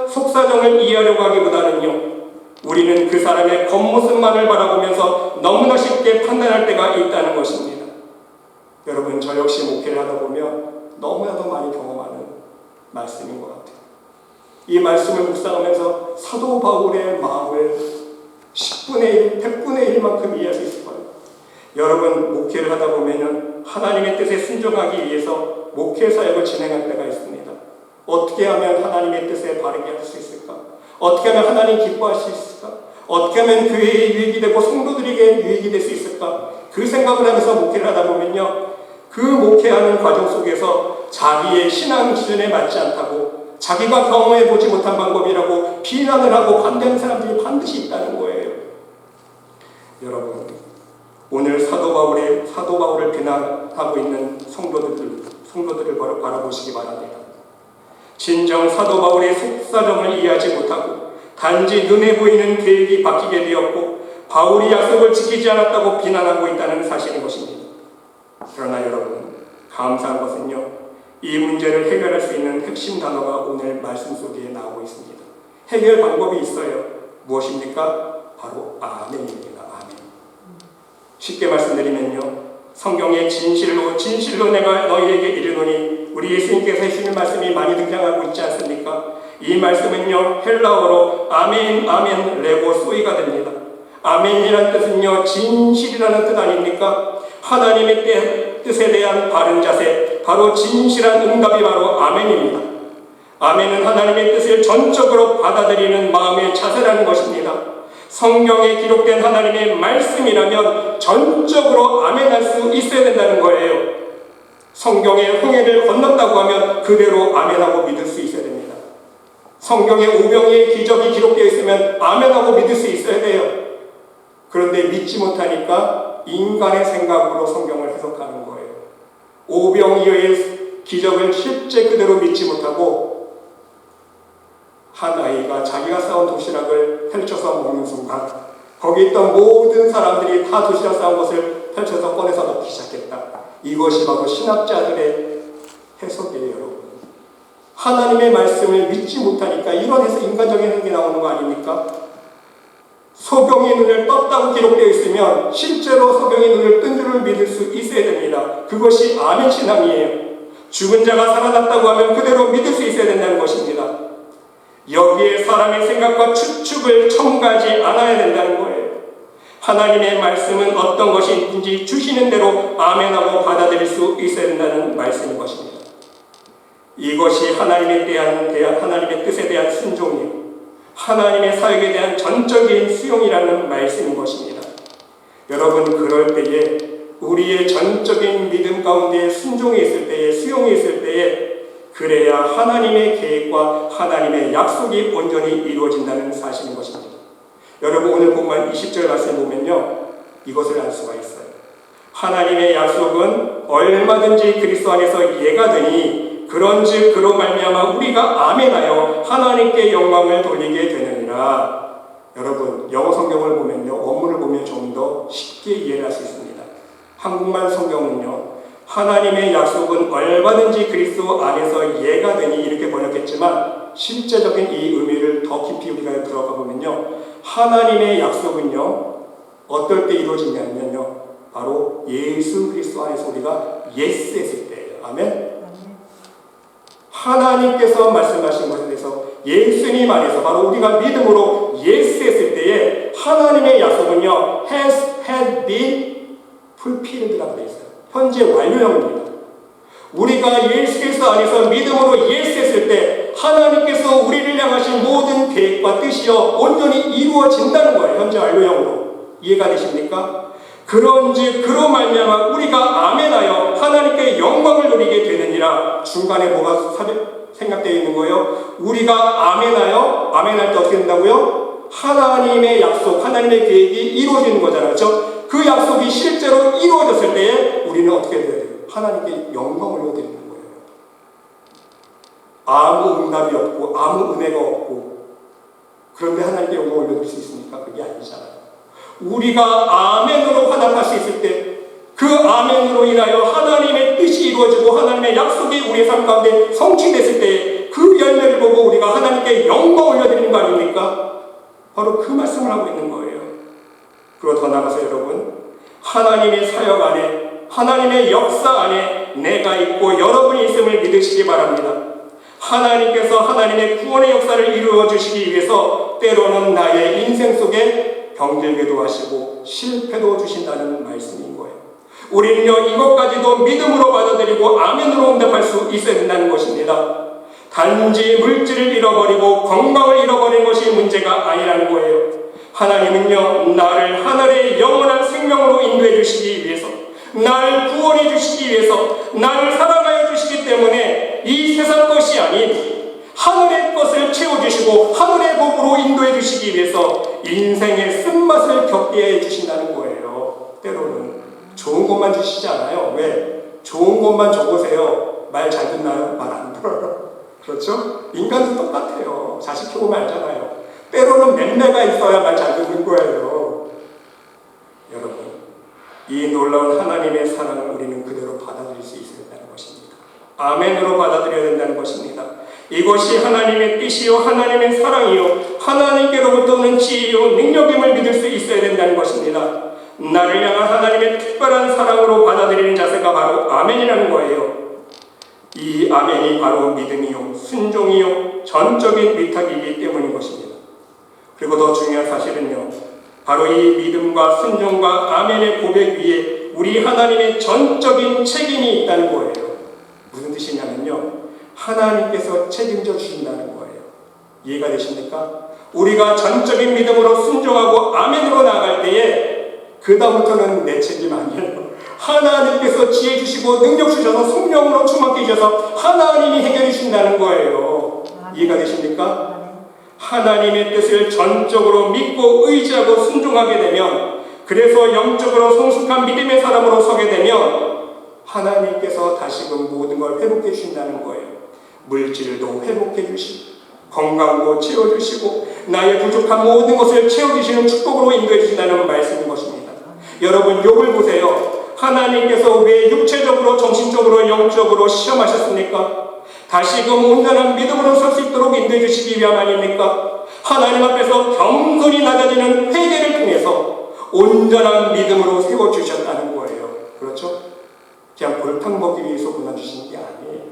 A: 속사정을 이해하려고 하기보다는요, 우리는 그 사람의 겉모습만을 바라보면서 너무나 쉽게 판단할 때가 있다는 것입니다. 여러분, 저 역시 목회를 하다 보면 너무나도 많이 경험하는 말씀인 것 같아요. 이 말씀을 묵상하면서 사도 바울의 마음을 10분의 1, 100분의 1만큼 이해할 수 있을 거예요. 여러분, 목회를 하다 보면 하나님의 뜻에 순종하기 위해서 목회 사역을 진행할 때가 있습니다. 어떻게 하면 하나님의 뜻에 바르게 할 수 있을까? 어떻게 하면 하나님 기뻐할 수 있을까? 어떻게 하면 교회에 유익이 되고 성도들에게 유익이 될 수 있을까? 그 생각을 하면서 목회를 하다 보면요, 그 목회하는 과정 속에서 자기의 신앙 기준에 맞지 않다고, 자기가 경험해 보지 못한 방법이라고 비난을 하고 반대하는 사람들이 반드시 있다는 거예요. 여러분, 오늘 사도 바울을 비난하고 있는 성도들을 바라보시기 바랍니다. 진정 사도 바울의 속사정을 이해하지 못하고 단지 눈에 보이는 계획이 바뀌게 되었고 바울이 약속을 지키지 않았다고 비난하고 있다는 사실인 것입니다. 그러나 여러분, 감사한 것은요, 이 문제를 해결할 수 있는 핵심 단어가 오늘 말씀 속에 나오고 있습니다. 해결 방법이 있어요. 무엇입니까? 바로 아멘입니다. 아멘. 쉽게 말씀드리면요, 성경에 진실로 내가 너희에게 이르노니, 우리 예수님께서 해주신 말씀이 많이 등장하고 있지 않습니까? 이 말씀은요, 헬라어로 아멘, 아멘, 레고 소이가 됩니다. 아멘이라는 뜻은요, 진실이라는 뜻 아닙니까? 하나님의 뜻에 대한 바른 자세, 바로 진실한 응답이 바로 아멘입니다. 아멘은 하나님의 뜻을 전적으로 받아들이는 마음의 자세라는 것입니다. 성경에 기록된 하나님의 말씀이라면 전적으로 아멘할 수 있어야 된다는 거예요. 성경의 홍해를 건넜다고 하면 그대로 아멘하고 믿을 수 있어야 됩니다. 성경에 오병이의 기적이 기록되어 있으면 아멘하고 믿을 수 있어야 돼요. 그런데 믿지 못하니까 인간의 생각으로 성경을 해석하는 거예요. 오병이어의 기적을 실제 그대로 믿지 못하고 한 아이가 자기가 싸운 도시락을 펼쳐서 먹는 순간 거기 있던 모든 사람들이 다 도시락 싸운 것을 펼쳐서 꺼내서 먹기 시작했다. 이것이 바로 신학자들의 해석이에요, 여러분. 하나님의 말씀을 믿지 못하니까 이런 해석, 인간적인 해석이 나오는 거 아닙니까? 소경이 눈을 떴다고 기록되어 있으면 실제로 소경이 눈을 뜬 줄을 믿을 수 있어야 됩니다. 그것이 아멘 신앙이에요. 죽은 자가 살아났다고 하면 그대로 믿을 수 있어야 된다는 것입니다. 여기에 사람의 생각과 추측을 첨가하지 않아야 된다는 거예요. 하나님의 말씀은 어떤 것인지 주시는 대로 아멘하고 받아들일 수 있어야 된다는 말씀인 것입니다. 이것이 하나님의 뜻에 대한 순종이에요. 하나님의 사역에 대한 전적인 수용이라는 말씀인 것입니다. 여러분, 그럴 때에 우리의 전적인 믿음 가운데 순종이 있을 때에, 수용이 있을 때에, 그래야 하나님의 계획과 하나님의 약속이 온전히 이루어진다는 사실인 것입니다. 여러분, 오늘 본문 20절 말씀 보면요, 이것을 알 수가 있어요. 하나님의 약속은 얼마든지 그리스도 안에서 예가 되니 그런즉 그로 말미암아 우리가 아멘하여 하나님께 영광을 돌리게 되느니라. 여러분, 영어 성경을 보면요, 원문을 보면 좀 더 쉽게 이해를 할 수 있습니다. 한국말 성경은요, 하나님의 약속은 얼마든지 그리스도 안에서 예가 되니 이렇게 번역했지만 실제적인 이 의미를 더 깊이 우리가 들어가 보면요, 하나님의 약속은요, 어떨 때 이루어지냐면요, 바로 예수 그리스도 안에서 우리가 예스 했을 때예요. 아멘. 하나님께서 말씀하신 것에 대해서 예수님 안에서 바로 우리가 믿음으로 예스 했을 때에 하나님의 약속은요, had been fulfilled라고 되어 있어요. 현재 완료형입니다. 우리가 예수 그리스도 안에서 믿음으로 예스 했을 때 하나님께서 우리를 향하신 모든 계획과 뜻이요 온전히 이루어진다는 거예요. 현재 완료형으로. 이해가 되십니까? 그런즉 그로 말미암아 우리가 아멘하여 하나님께 영광을 누리게 되느니라. 중간에 뭐가 생각되어 있는 거예요? 우리가 아멘할 때 어떻게 된다고요? 하나님의 약속, 하나님의 계획이 이루어지는 거잖아요. 그렇죠? 그 약속이 실제로 이루어졌을 때에 우리는 어떻게 돼야 돼요? 하나님께 영광을 올려드리는 거예요. 아무 응답이 없고 아무 은혜가 없고 그런데 하나님께 영광을 올려드릴 수 있습니까? 그게 아니잖아요. 우리가 아멘으로 화답할 수 있을 때 그 아멘으로 인하여 하나님 이루어지고 하나님의 약속이 우리의 삶 가운데 성취됐을 때 그 열매를 보고 우리가 하나님께 영광을 올려드리는 거 아닙니까? 바로 그 말씀을 하고 있는 거예요. 그리고 더 나아가서 여러분, 하나님의 사역 안에, 하나님의 역사 안에 내가 있고 여러분이 있음을 믿으시기 바랍니다. 하나님께서 하나님의 구원의 역사를 이루어 주시기 위해서 때로는 나의 인생 속에 병들게도 하시고 실패도 주신다는 말씀인 거예요. 우리는요, 이것까지도 믿음으로 받아들이고 아멘으로 응답할 수 있어야 된다는 것입니다. 단지 물질을 잃어버리고 건강을 잃어버리는 것이 문제가 아니라는 거예요. 하나님은요, 나를 하늘의 영원한 생명으로 인도해 주시기 위해서, 나를 구원해 주시기 위해서, 나를 사랑하여 주시기 때문에 이 세상 것이 아닌 하늘의 것을 채워주시고 하늘의 복으로 인도해 주시기 위해서 인생의 쓴맛을 겪게 해 주신다는 거예요. 때로는 좋은 것만 주시지 않아요. 왜? 좋은 것만 줘보세요. 말 잘 듣나요? 말 안 들어요. 그렇죠? 인간도 똑같아요. 자식 키우면 알잖아요. 때로는 맴매가 있어야만 잘 듣는 거예요. 여러분, 이 놀라운 하나님의 사랑을 우리는 그대로 받아들일 수 있어야 된다는 것입니다. 아멘으로 받아들여야 된다는 것입니다. 이것이 하나님의 뜻이요, 하나님의 사랑이요, 하나님께로부터 오는 지혜요, 능력임을 믿을 수 있어야 된다는 것입니다. 나를 향한 하나님의 특별한 사랑으로 받아들이는 자세가 바로 아멘이라는 거예요. 이 아멘이 바로 믿음이요, 순종이요, 전적인 위탁이기 때문인 것입니다. 그리고 더 중요한 사실은요, 바로 이 믿음과 순종과 아멘의 고백 위에 우리 하나님의 전적인 책임이 있다는 거예요. 무슨 뜻이냐면요, 하나님께서 책임져 주신다는 거예요. 이해가 되십니까? 우리가 전적인 믿음으로 순종하고 아멘으로 나아갈 때에 그 다음부터는 내 책임 아니에요. 하나님께서 지혜 주시고 능력 주셔서 성령으로 충만케 해주셔서 하나님이 해결해 주신다는 거예요. 이해가 되십니까? 하나님의 뜻을 전적으로 믿고 의지하고 순종하게 되면, 그래서 영적으로 성숙한 믿음의 사람으로 서게 되면 하나님께서 다시금 모든 걸 회복해 주신다는 거예요. 물질도 회복해 주시고 건강도 채워주시고 나의 부족한 모든 것을 채워주시는 축복으로 인도해 주신다는 말씀인 것입니다. 여러분, 욥을 보세요. 하나님께서 왜 육체적으로, 정신적으로, 영적으로 시험하셨습니까? 다시금 온전한 믿음으로 설 수 있도록 인도해 주시기 위함 아닙니까? 하나님 앞에서 겸손히 낮아지는 회개를 통해서 온전한 믿음으로 세워주셨다는 거예요. 그렇죠? 그냥 골탕 먹기 위해서 보내주신 게 아니에요.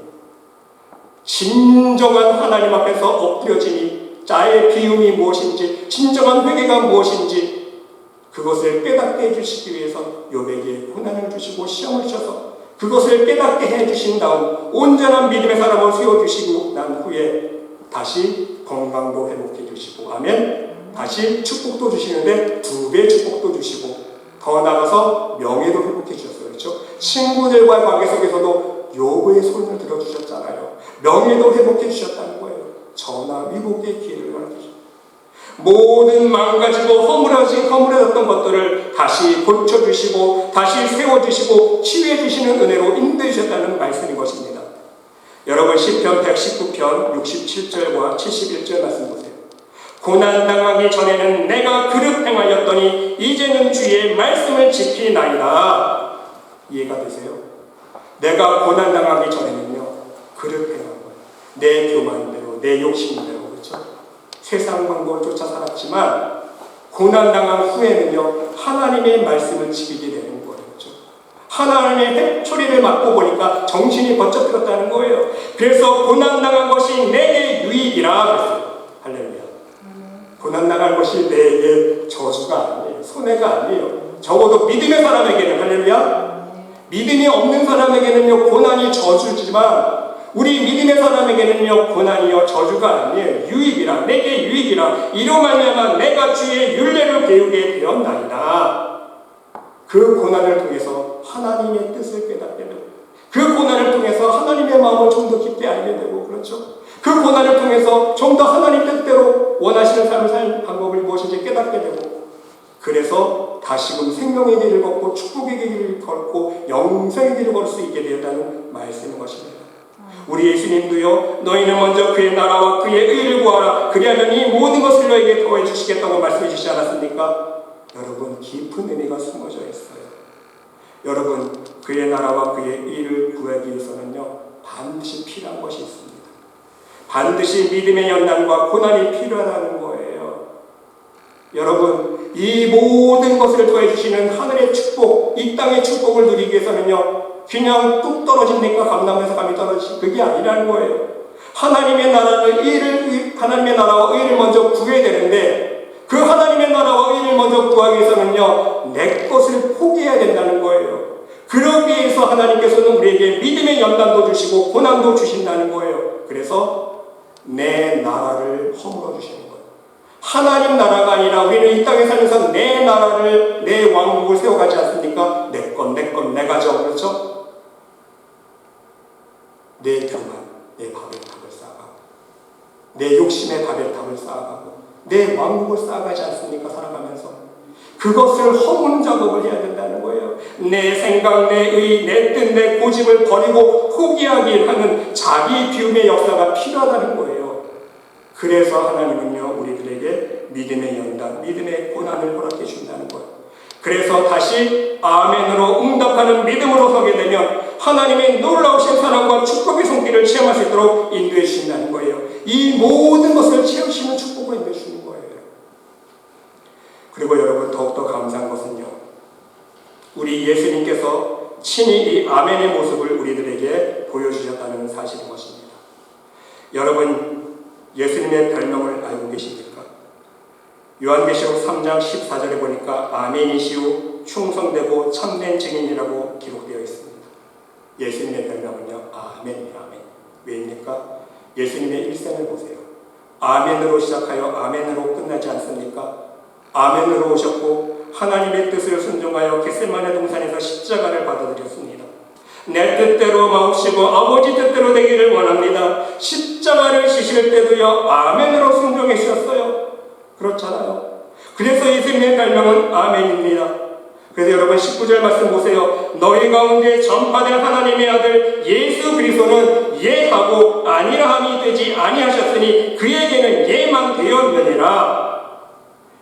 A: 진정한 하나님 앞에서 엎드려지니 나의 비움이 무엇인지, 진정한 회개가 무엇인지 그것을 깨닫게 해주시기 위해서 욥에게 고난을 주시고 시험을 주셔서 그것을 깨닫게 해주신 다음 온전한 믿음의 사람을 세워주시고 난 후에 다시 건강도 회복해 주시고, 아멘, 다시 축복도 주시는데 2배 축복도 주시고 더 나아가서 명예도 회복해 주셨어요. 그렇죠? 친구들과의 관계 속에서도 욥의 손을 들어주셨잖아요. 명예도 회복해 주셨다는 거예요. 전화 위복의 기회를 허락해주셨어요. 모든 망가지고 허물어졌던 것들을 다시 고쳐주시고 다시 세워주시고 치유해주시는 은혜로 인도해주셨다는 말씀인 것입니다. 여러분, 시편 119편 67절과 71절 말씀 보세요. 고난당하기 전에는 내가 그릇 행하였더니 이제는 주의 말씀을 지키나이다. 이해가 되세요? 내가 고난당하기 전에는요, 그릇 행한 거예요. 내 교만대로, 내 욕심대로, 그렇죠? 세상 방법을 쫓아 살았지만 고난당한 후에는요, 하나님의 말씀을 지키게 되는 거예요. 그렇죠? 하나님의 회초리를 맞고 보니까 정신이 번쩍 들었다는 거예요. 그래서 고난당한 것이 내게 유익이라 그랬어요. 할렐루야. 고난당한 것이 내게 저주가 아니에요. 손해가 아니에요. 적어도 믿음의 사람에게는, 할렐루야, 믿음이 없는 사람에게는요, 고난이 저주지만 우리 믿음의 사람에게는요, 고난이요 저주가 아니에요. 유익이라, 내게 유익이라. 이로 말미암아 내가 주의 율례를 배우게 되었나이다. 그 고난을 통해서 하나님의 뜻을 깨닫게 되고, 그 고난을 통해서 하나님의 마음을 좀 더 깊게 알게 되고, 그렇죠? 그 고난을 통해서 좀 더 하나님 뜻대로 원하시는 삶을 살 방법이 무엇인지 깨닫게 되고, 그래서 다시금 생명의 길을 걷고 축복의 길을 걷고 영생의 길을 걸 수 있게 되었다는 말씀인 것입니다. 우리 예수님도요, 너희는 먼저 그의 나라와 그의 의를 구하라. 그리하면 이 모든 것을 너에게 더해 주시겠다고 말씀해 주시지 않았습니까? 여러분, 깊은 의미가 숨어져 있어요. 여러분, 그의 나라와 그의 의를 구하기 위해서는요, 반드시 필요한 것이 있습니다. 반드시 믿음의 연단과 고난이 필요하다는 거예요. 여러분, 이 모든 것을 더해주시는 하늘의 축복, 이 땅의 축복을 누리기 위해서는요, 그냥 뚝 떨어집니까? 감나무에서 감이 떨어지지, 그게 아니라는 거예요. 하나님의 나라와 의를 먼저 구해야 되는데, 그 하나님의 나라와 의를 먼저 구하기 위해서는요, 내 것을 포기해야 된다는 거예요. 그러기 위해서 하나님께서는 우리에게 믿음의 연단도 주시고 고난도 주신다는 거예요. 그래서 내 나라를 허물어 주시는 거예요. 하나님 나라가 아니라 우리는 이 땅에 살면서 내 나라를, 내 왕국을 세워가지 않습니까? 내 것, 내 가정, 그렇죠? 내 교만, 내 바벨탑을 쌓아가고, 내 욕심의 바벨탑을 쌓아가고, 내 왕국을 쌓아가지 않습니까? 살아가면서. 그것을 허문 작업을 해야 된다는 거예요. 내 생각, 내 의, 내 뜻, 내 고집을 버리고 포기하기 하는 자기 비움의 역사가 필요하다는 거예요. 그래서 하나님은요, 우리들에게 믿음의 연단, 믿음의 고난을 허락해 준다는 거예요. 그래서 다시 아멘으로 응답하는 믿음으로 서게 되면 하나님의 놀라우신 사랑과 축복의 손길을 체험할 수 있도록 인도해 주신다는 거예요. 이 모든 것을 채우시는 축복을 인도해 주시는 거예요. 그리고 여러분, 더욱더 감사한 것은요, 우리 예수님께서 친히 이 아멘의 모습을 우리들에게 보여주셨다는 사실인 것입니다. 여러분, 예수님의 별명을 알고 계십니까? 요한계시록 3장 14절에 보니까 아멘이시오 충성되고 참된 증인이라고 기록되어 있습니다. 예수님의 별명은요, 아멘입니다. 아멘. 왜입니까? 예수님의 일생을 보세요. 아멘으로 시작하여 아멘으로 끝나지 않습니까? 아멘으로 오셨고 하나님의 뜻을 순종하여 겟세마네 동산에서 십자가를 받아들였습니다. 내 뜻대로 마옵시고 아버지 뜻대로 되기를 원합니다. 십자가를 지실 때도요, 아멘으로 순종해 주셨어요. 그렇잖아요. 그래서 예수님의 별명은 아멘입니다. 그래서 여러분 19절 말씀 보세요. 너희 가운데 전파될 하나님의 아들 예수 그리스도는 예하고 아니라함이 되지 아니하셨으니 그에게는 예만 되었느니라.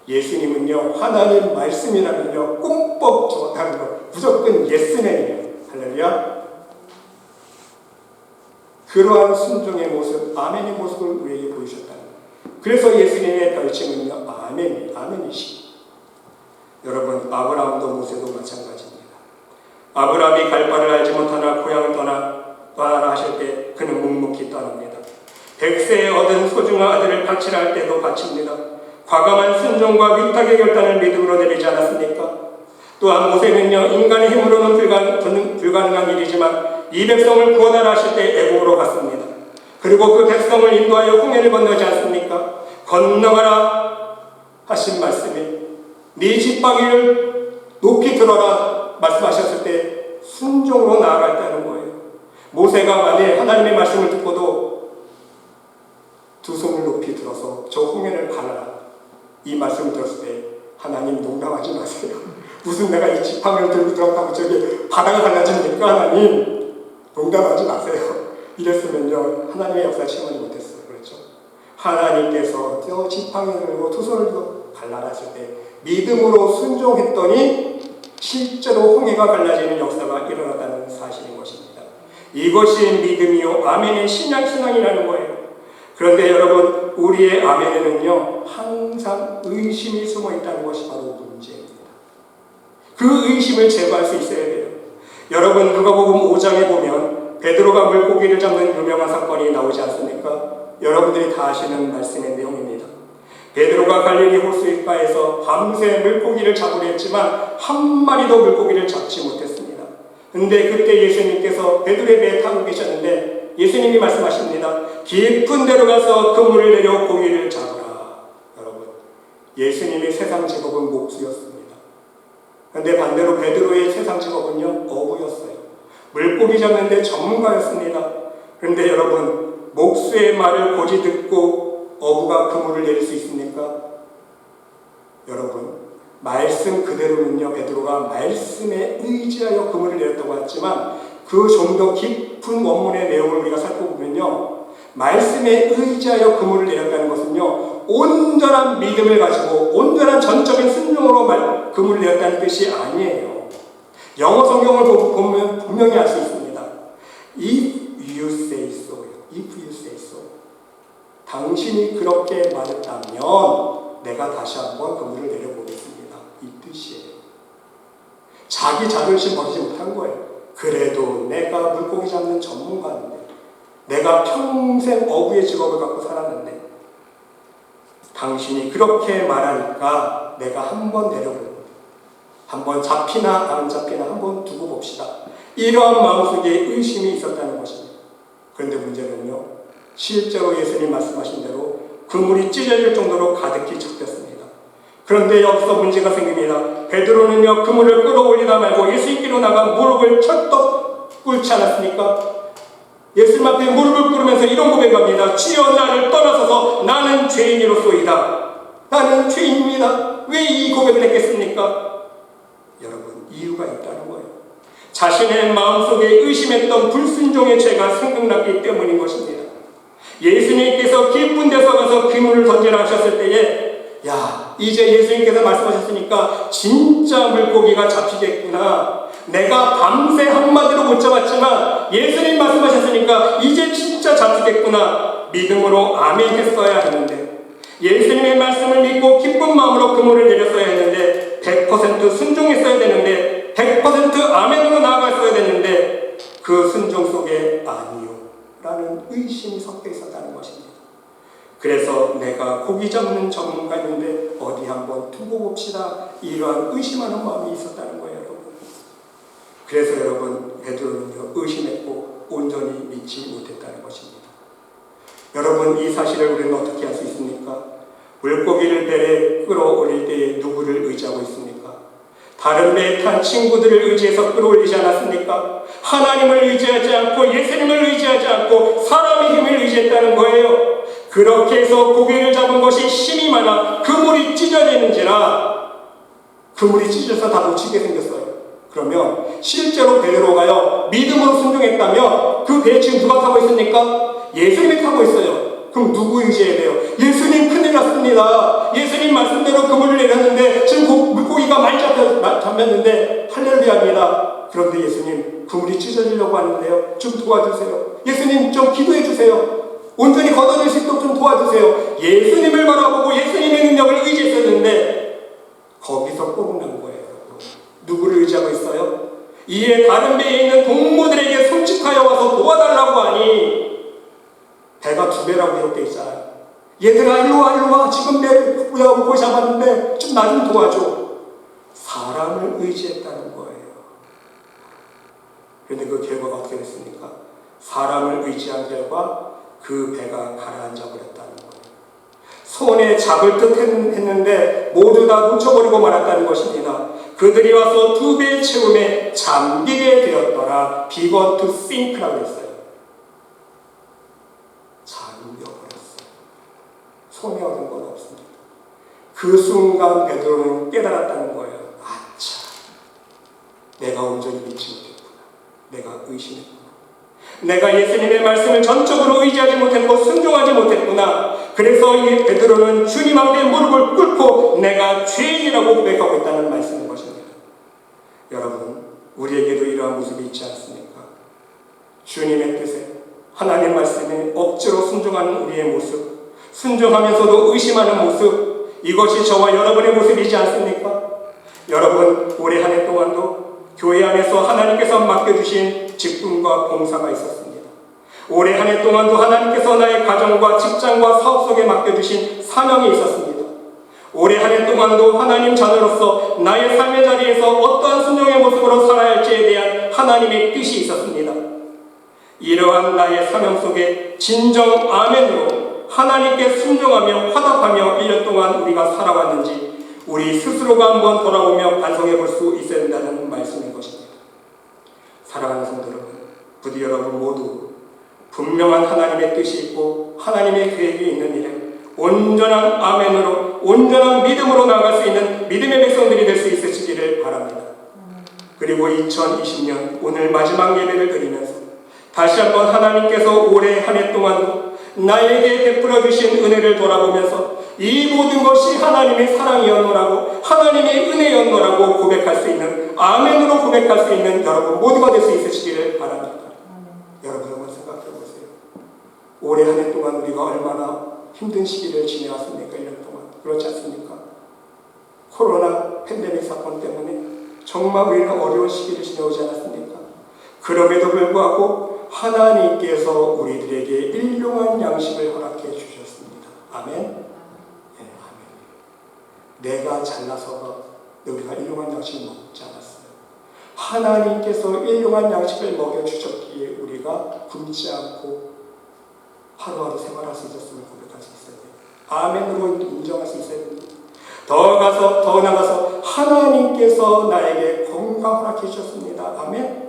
A: 예수님은요, 하나님 말씀이라면요, 꽁뻑 좋다는 거, 무조건 예스맨이에요. 할렐루야. 그러한 순종의 모습, 아멘의 모습을 우리에게 보여주셨다는 거예요. 그래서 예수님의 별칭은요, 아멘이시. 여러분, 아브라함도 모세도 마찬가지입니다. 아브라함이 갈 바를 알지 못하나 고향을 떠나라 하실 때 그는 묵묵히 떠납니다. 100세에 얻은 소중한 아들을 바치라 할 때도 바칩니다. 과감한 순종과 위탁의 결단을 믿음으로 내리지 않았습니까? 또한 모세는요, 인간의 힘으로는 불가능한 일이지만 이 백성을 구원하라 하실 때 애국으로 갔습니다. 그리고 그 백성을 인도하여 홍해를 건너지 않습니까? 건너가라 하신 말씀이 네 지팡이를 높이 들어라 말씀하셨을 때 순종으로 나아갔다는 거예요. 모세가 만일 하나님의 말씀을 듣고도 두 손을 높이 들어서 저 홍해를 가라 이 말씀을 들었을 때 하나님 농담하지 마세요. 무슨 내가 이 지팡이를 들고 들었다고 저기 바다가 갈라집니까? 하나님 농담하지 마세요. 이랬으면요, 하나님의 역사 체험하지 못했어요. 그렇죠? 하나님께서 저 지팡이를 들고 두 손을 들고 갈라라 하실 때 믿음으로 순종했더니 실제로 홍해가 갈라지는 역사가 일어났다는 사실인 것입니다. 이것이 믿음이요 아멘의 신앙이라는 거예요. 그런데 여러분, 우리의 아멘에는요, 항상 의심이 숨어 있다는 것이 바로 문제입니다. 그 의심을 제거할 수 있어야 돼요. 여러분, 누가복음 5장에 보면 베드로가 물고기를 잡는 유명한 사건이 나오지 않습니까? 여러분들이 다 아시는 말씀의 내용입니다. 베드로가 갈릴리 호수가에서 밤새 물고기를 잡으려 했지만 한 마리도 물고기를 잡지 못했습니다. 근데 그때 예수님께서 베드로의 배에 타고 계셨는데 예수님이 말씀하십니다. 깊은 데로 가서 그물을 내려 고기를 잡으라. 여러분, 예수님의 세상 직업은 목수였습니다. 그런데 반대로 베드로의 세상 직업은요, 어부였어요. 물고기 잡는데 전문가였습니다. 그런데 여러분, 목수의 말을 고지 듣고 어부가 그물을 내릴 수 있습니까? 여러분, 말씀 그대로는요, 베드로가 말씀에 의지하여 그물을 내렸다고 했지만 그 좀 더 깊은 원문의 내용을 우리가 살펴보면요, 말씀에 의지하여 그물을 내렸다는 것은요, 온전한 믿음을 가지고 온전한 전적인 순종으로 그물을 내렸다는 뜻이 아니에요. 영어 성경을 보면 분명히 알 수 있습니다. If you say so, if you say so. 당신이 그렇게 말했다면 내가 다시 한번 그물을 내려보겠습니다. 이 뜻이에요. 자기 자존심 버리지 못한 거예요. 그래도 내가 물고기 잡는 전문가인데, 내가 평생 어부의 직업을 갖고 살았는데, 당신이 그렇게 말하니까 내가 한번 내려봅니다. 한번 잡히나 안 잡히나 한번 두고 봅시다. 이러한 마음속에 의심이 있었다는 것입니다. 그런데 문제는요, 실제로 예수님 말씀하신 대로 그물이 찢어질 정도로 가득히 잡혔습니다. 그런데 여기서 문제가 생깁니다. 베드로는요, 그물을 끌어올리다 말고 예수님께로 나가 무릎을 철떡 꿇지 않았습니까? 예수님 앞에 무릎을 꿇으면서 이런 고백합니다. 주여, 나를 떠나서서 나는 죄인이로소이다. 나는 죄인입니다. 왜 이 고백을 했겠습니까? 여러분, 이유가 있다는 거예요. 자신의 마음속에 의심했던 불순종의 죄가 생각났기 때문인 것입니다. 예수님께서 깊은 데서 가서 그물을 던지라 하셨을 때에, 야, 이제 예수님께서 말씀하셨으니까 진짜 물고기가 잡히겠구나. 내가 밤새 한마디로 못 잡았지만 예수님 말씀하셨으니까 이제 진짜 잡히겠구나. 믿음으로 아멘 했어야 했는데, 예수님의 말씀을 믿고 기쁜 마음으로 그물을 내렸어야 했는데, 100% 순종했어야 되는데, 100% 아멘으로 나아갔어야 되는데, 그 순종 속에 아니요 라는 의심이 섞여 있었다는 것입니다. 그래서 내가 고기 잡는 전문가인데 어디 한번 두고 봅시다, 이러한 의심하는 마음이 있었다는 거예요, 여러분. 그래서 여러분, 베드로는요, 의심했고 온전히 믿지 못했다는 것입니다. 여러분, 이 사실을 우리는 어떻게 할 수 있습니까? 물고기를 배에 끌어올릴 때에 누구를 의지하고 있습니까? 다른 배에 탄 친구들을 의지해서 끌어올리지 않았습니까? 하나님을 의지하지 않고 예수님을 의지하지 않고 사람의 힘을 의지했다는 거예요. 그렇게 해서 고기를 잡은 것이 힘이 많아 그물이 찢어지는지라, 그물이 찢어져서 다 놓치게 생겼어요. 그러면 실제로 베드로가요, 믿음으로 순종했다면 그 배에 지금 누가 타고 있습니까? 예수님이 타고 있어요. 그럼 누구 의지해야 돼요? 예수님, 큰일 났습니다. 예수님 말씀대로 그물을 내렸는데 지금 물고기가 많이 잡혔는데 할렐루야입니다. 그런데 예수님, 그물이 찢어지려고 하는데요, 좀 도와주세요. 예수님, 좀 기도해 주세요. 온전히 걷어낼 수 있도록 좀 도와주세요. 예수님을 바라보고 예수님의 능력을 의지했었는데 거기서 꽁난 거예요. 누구를 의지하고 있어요? 이에 다른 배에 있는 동무들에게 손짓하여 와서 도와달라고 하니, 배가 2배라고 기록되어 있잖아요. 얘들아, 일로와. 지금 배를 고기 잡았는데 좀 나 좀 도와줘. 사람을 의지했다는 거예요. 그런데 그 결과가 어떻게 됐습니까? 사람을 의지한 결과 그 배가 가라앉아 버렸다는 거예요. 손에 잡을 듯 했는데 모두 다 놓쳐버리고 말았다는 것입니다. 그들이 와서 2배 채움에 잠기게 되었더라. began to sink라고 했어요. 잠겨버렸어요. 손에 얻은 건 없습니다. 그 순간 베드로는 깨달았다는 거예요. 아차, 내가 온전히 믿지 못했구나. 내가 의심했구나. 내가 예수님의 말씀을 전적으로 의지하지 못했고 순종하지 못했구나. 그래서 이 베드로는 주님 앞에 무릎을 꿇고 내가 죄인이라고 고백하고 있다는 말씀인 것입니다. 여러분, 우리에게도 이러한 모습이 있지 않습니까? 주님의 뜻에, 하나님 말씀에 억지로 순종하는 우리의 모습, 순종하면서도 의심하는 모습, 이것이 저와 여러분의 모습이지 않습니까? 여러분, 올해 한 해 동안도 교회 안에서 하나님께서 맡겨주신 직분과 봉사가 있었습니다. 올해 한 해 동안도 하나님께서 나의 가정과 직장과 사업 속에 맡겨주신 사명이 있었습니다. 올해 한 해 동안도 하나님 자녀로서 나의 삶의 자리에서 어떠한 순종의 모습으로 살아야 할지에 대한 하나님의 뜻이 있었습니다. 이러한 나의 사명 속에 진정 아멘으로 하나님께 순종하며 화답하며 1년 동안 우리가 살아왔는지 우리 스스로가 한번 돌아보며 반성해 볼 수 있어야 된다는 말씀인 것입니다. 사랑하는 성도 여러분, 부디 여러분 모두 분명한 하나님의 뜻이 있고 하나님의 계획이 있는 일에 온전한 아멘으로, 온전한 믿음으로 나아갈 수 있는 믿음의 백성들이 될 수 있으시기를 바랍니다. 그리고 2020년 오늘 마지막 예배를 드리면서 다시 한번 하나님께서 올해 한 해 동안 나에게 베풀어 주신 은혜를 돌아보면서 이 모든 것이 하나님의 사랑이었노라고, 하나님의 은혜였노라고 고백할 수 있는 아멘으로 고백할 수 있는 여러분 모두가 될 수 있으시기를 바랍니다. 여러분 한번 생각해 보세요. 올해 한 해 동안 우리가 얼마나 힘든 시기를 지내왔습니까? 1년 동안. 그렇지 않습니까? 코로나 팬데믹 사건 때문에 정말 우리는 어려운 시기를 지내오지 않았습니까? 그럼에도 불구하고 하나님께서 우리들에게 일용할 양식을 허락해 주셨습니다. 아멘? 네, 아멘. 내가 잘나서가 우리가 일용할 양식을 먹지 않았어요. 하나님께서 일용할 양식을 먹여주셨기에 우리가 굶지 않고 하루하루 생활할 수 있었음을 고백할 수 있어야 돼요. 아멘으로 인정할 수 있어야 됩니다. 더 나가서 하나님께서 나에게 건강 허락해 주셨습니다. 아멘.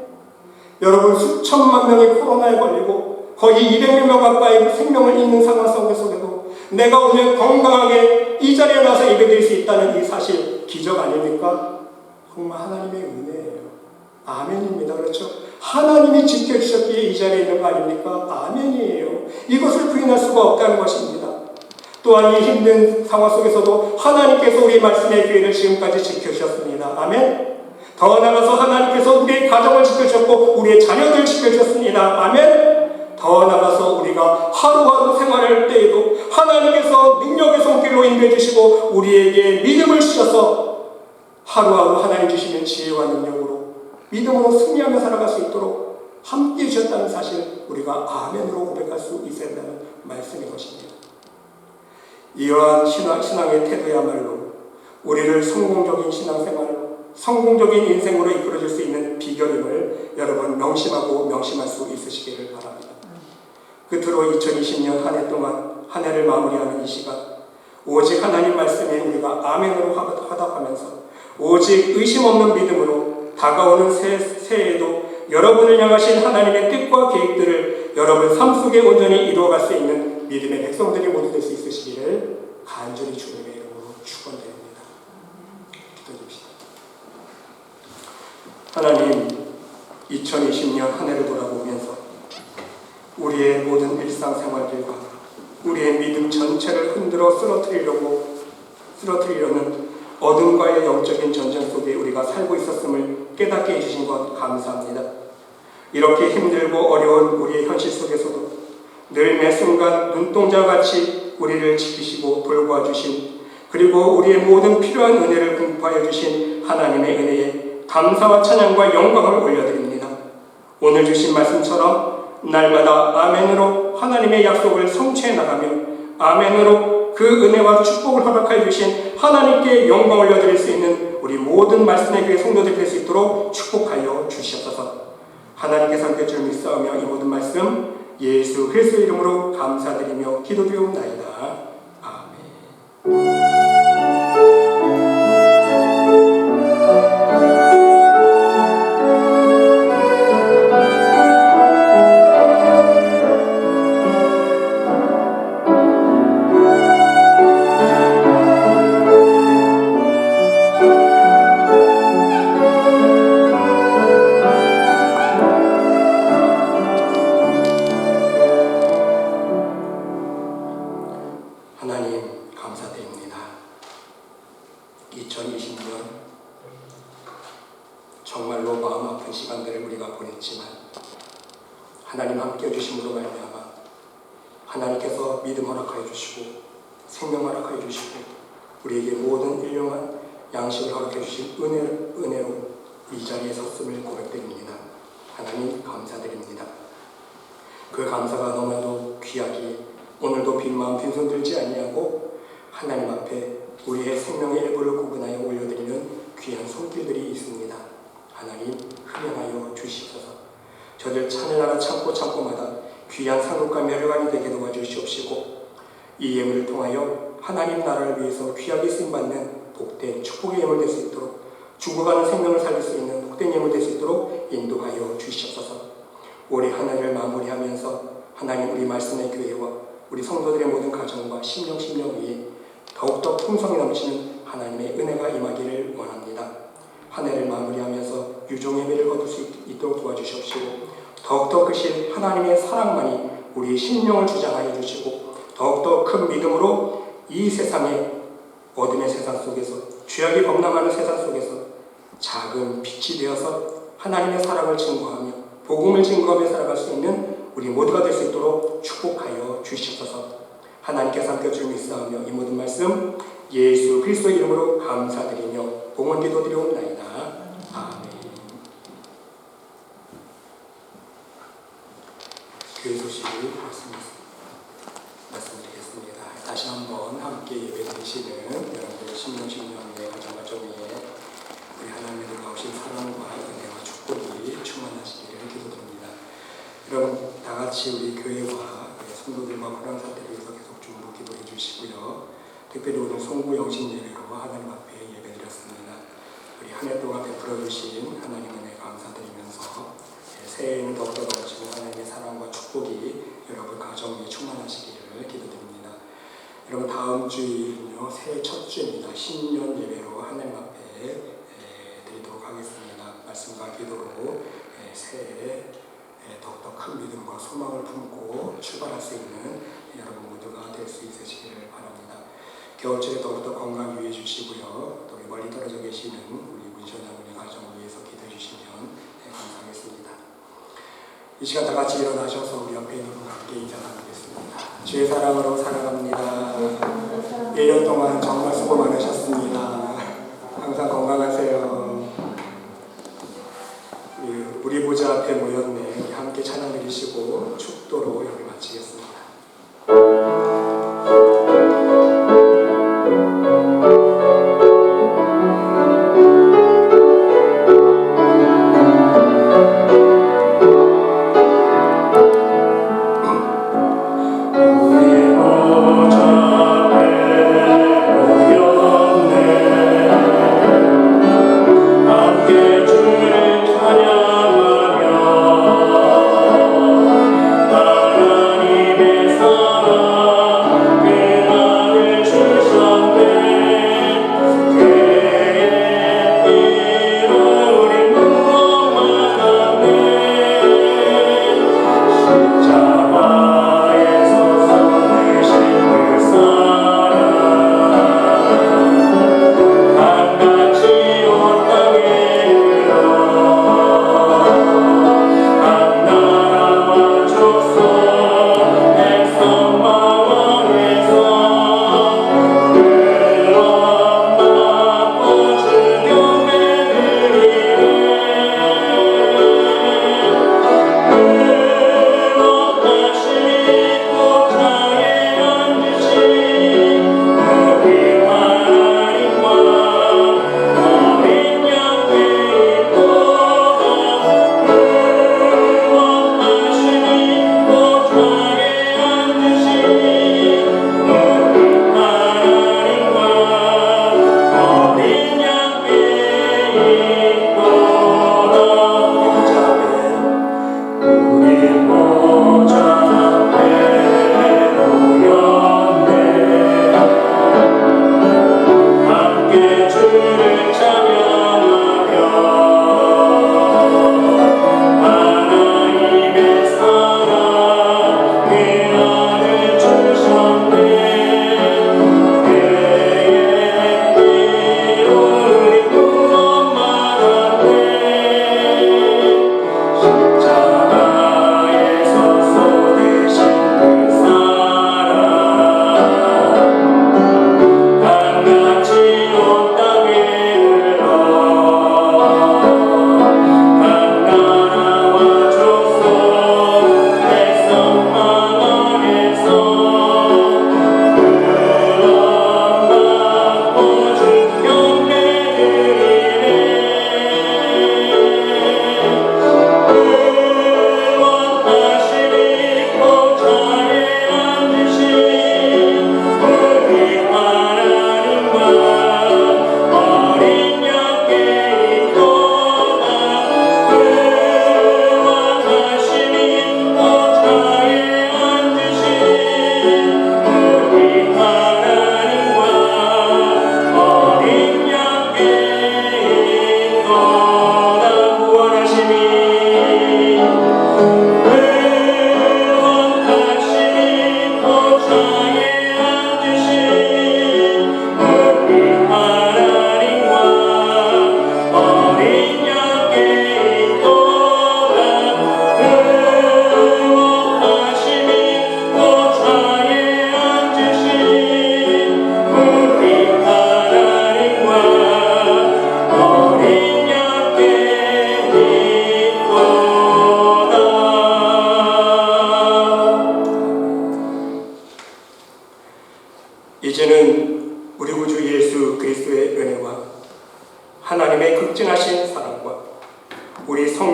A: 여러분 수천만 명이 코로나에 걸리고 거의 200명 가까이 생명을 잃는 상황 속에서도 내가 오늘 건강하게 이 자리에 나와서 예배드릴 수 있다는 이 사실 기적 아닙니까? 정말 하나님의 은혜예요. 아멘입니다. 그렇죠? 하나님이 지켜주셨기에 이 자리에 있는 거 아닙니까? 아멘이에요. 이것을 부인할 수가 없다는 것입니다. 또한 이 힘든 상황 속에서도 하나님께서 우리 말씀의 교회를 지금까지 지켜주셨습니다. 아멘. 더 나아가서 하나님께서 우리의 가정을 지켜주셨고 우리의 자녀들을 지켜주셨습니다. 아멘. 더 나아가서 우리가 하루하루 생활할 때에도 하나님께서 능력의 손길로 인도해 주시고 우리에게 믿음을 주셔서 하루하루 하나님 주시는 지혜와 능력으로 믿음으로 승리하며 살아갈 수 있도록 함께해 주셨다는 사실 우리가 아멘으로 고백할 수 있어야 한다는 말씀인 것입니다. 이러한 신앙의 태도야말로 우리를 성공적인 신앙생활로 성공적인 인생으로 이끌어줄 수 있는 비결임을 여러분 명심하고 명심할 수 있으시기를 바랍니다. 끝으로 2020년 한 해 동안 한 해를 마무리하는 이 시간 오직 하나님 말씀에 우리가 아멘으로 화답하면서 오직 의심 없는 믿음으로 다가오는 새해에도 여러분을 향하신 하나님의 뜻과 계획들을 여러분 삶 속에 온전히 이루어갈 수 있는 믿음의 백성들이 모두 될 수 있으시기를 간절히 주님의 이름으로 축원드립니다. 기도해줍시다. 하나님, 2020년 한 해를 돌아보면서 우리의 모든 일상생활들과 우리의 믿음 전체를 흔들어 쓰러뜨리려는 어둠과의 영적인 전쟁 속에 우리가 살고 있었음을 깨닫게 해주신 것 감사합니다. 이렇게 힘들고 어려운 우리의 현실 속에서도 늘 매 순간 눈동자같이 우리를 지키시고 돌보아 주신 그리고 우리의 모든 필요한 은혜를 공급하여 주신 하나님의 은혜에 감사와 찬양과 영광을 올려드립니다. 오늘 주신 말씀처럼 날마다 아멘으로 하나님의 약속을 성취해 나가며 아멘으로 그 은혜와 축복을 허락하여 주신 하나님께 영광 올려드릴 수 있는 우리 모든 말씀의 교회 성도들 될 수 있도록 축복하여 주시옵소서. 하나님께서 함께 줄 믿사오며 이 모든 말씀 예수 그리스도 이름으로 감사드리며 기도드리옵나이다. 아멘. 하나님 감사드립니다. 2020년 정말로 마음 아픈 시간들을 우리가 보냈지만 하나님 함께 해주심으로 말미암아 하나님께서 믿음 허락하여 주시고 생명 허락하여 주시고 우리에게 모든 일용한 양식을 허락해 주신 은혜로 이 자리에 섰음을 고백드립니다. 하나님 감사드립니다. 그 감사가 너무나도 귀하기에 오늘도 빈마음 빈손 들지 아니하고 하나님 앞에 우리의 생명의 일부를 구분하여 올려드리는 귀한 손길들이 있습니다. 하나님 흠양하여 주시옵소서. 저들 찬양하라 참고마다 귀한 상급과 멸류관이 되게 도와주시옵시고 이 예물을 통하여 하나님 나라를 위해서 귀하게 쓰임받는 복된 축복의 예물 될 수 있도록 죽어가는 생명을 살릴 수 있는 복된 예물 될 수 있도록 인도하여 주시옵소서. 올해 한 해를 마무리하면서 하나님 우리 말씀의 교회와 우리 성도들의 모든 가정과 심령 위에 더욱더 풍성이 넘치는 하나님의 은혜가 임하기를 원합니다. 한 해를 마무리하면서 유종 예배를 거둘 수 있도록 도와주시옵시고 더욱더 크신 하나님의 사랑만이 우리의 심령을 주장하여 주시고 더욱더 큰 믿음으로 이 세상에 어둠의 세상 속에서 죄악이 범람하는 세상 속에서 작은 빛이 되어서 하나님의 사랑을 증거하며 복음을 증거하며 살아갈 수 있는 우리 모두가 될 수 있도록 축복하여 주시옵소서. 하나님께서 함께 줄 믿사오며 이 모든 말씀 예수 그리스도의 이름으로 감사드리며 봉헌 기도드리옵나이다. 아멘. 교회 소식을 말씀드리겠습니다. 다시 한번 함께 예배드리시는 여러분들 신령신령의 가정가정 위에 우리 하나님의 놀라우신 사랑과 은혜와 축복이 충만하시기를 기도드립니다. 여러분 다같이 우리 교회와 성도들과 불황사태를 위해서 계속 중보 기도해 주시고요. 특별히 오늘 송구 영신 예배로 하나님 앞에 예배드렸습니다. 우리 한 해 동안 베풀어 주신 하나님 은혜 감사드리면서 새해에는 더욱더 넘치고 하나님의 사랑과 축복이 여러분 가정에 충만하시기를 기도드립니다. 여러분 다음 주일은요 새해 첫 주입니다. 신년 예배로 하나님 앞에 드리도록 하겠습니다. 말씀과 기도로 새해에 더욱더 큰 믿음과 소망을 품고 출발할 수 있는 여러분 모두가 될 수 있으시기를 바랍니다. 겨울철에 더욱더 건강 유의해 주시고요. 또 멀리 떨어져 계시는 우리 문시원장님의 가정을 위해서 기도해 주시면 감사하겠습니다. 이 시간 다 같이 일어나셔서 우리 옆에 있는 분과 함께 인사 나누겠습니다. 주의 사랑으로 사랑합니다. 1년 동안 정말 수고 많으셨습니다. 항상 건강하세요. 우리 보좌 앞에 모였네. 우리 함께 찬양 드리시고 축도로 여기 마치겠습니다.
D: 하나님의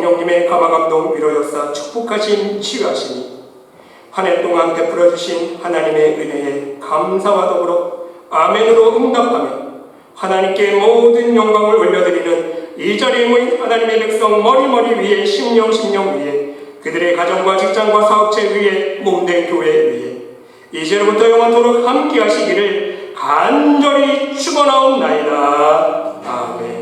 A: 성령님의 감화감동 위로역사 축복하심 치유하시니 한 해 동안 베풀어 주신 하나님의 은혜에 감사와 더불어 아멘으로 응답하며 하나님께 모든 영광을 올려드리는 이 자리에 모인 하나님의 백성 머리머리 위에 심령 위에 그들의 가정과 직장과 사업체 위에 몸된 교회 위에 이제로부터 영원토록 함께 하시기를 간절히 축원하옵나이다. 아멘.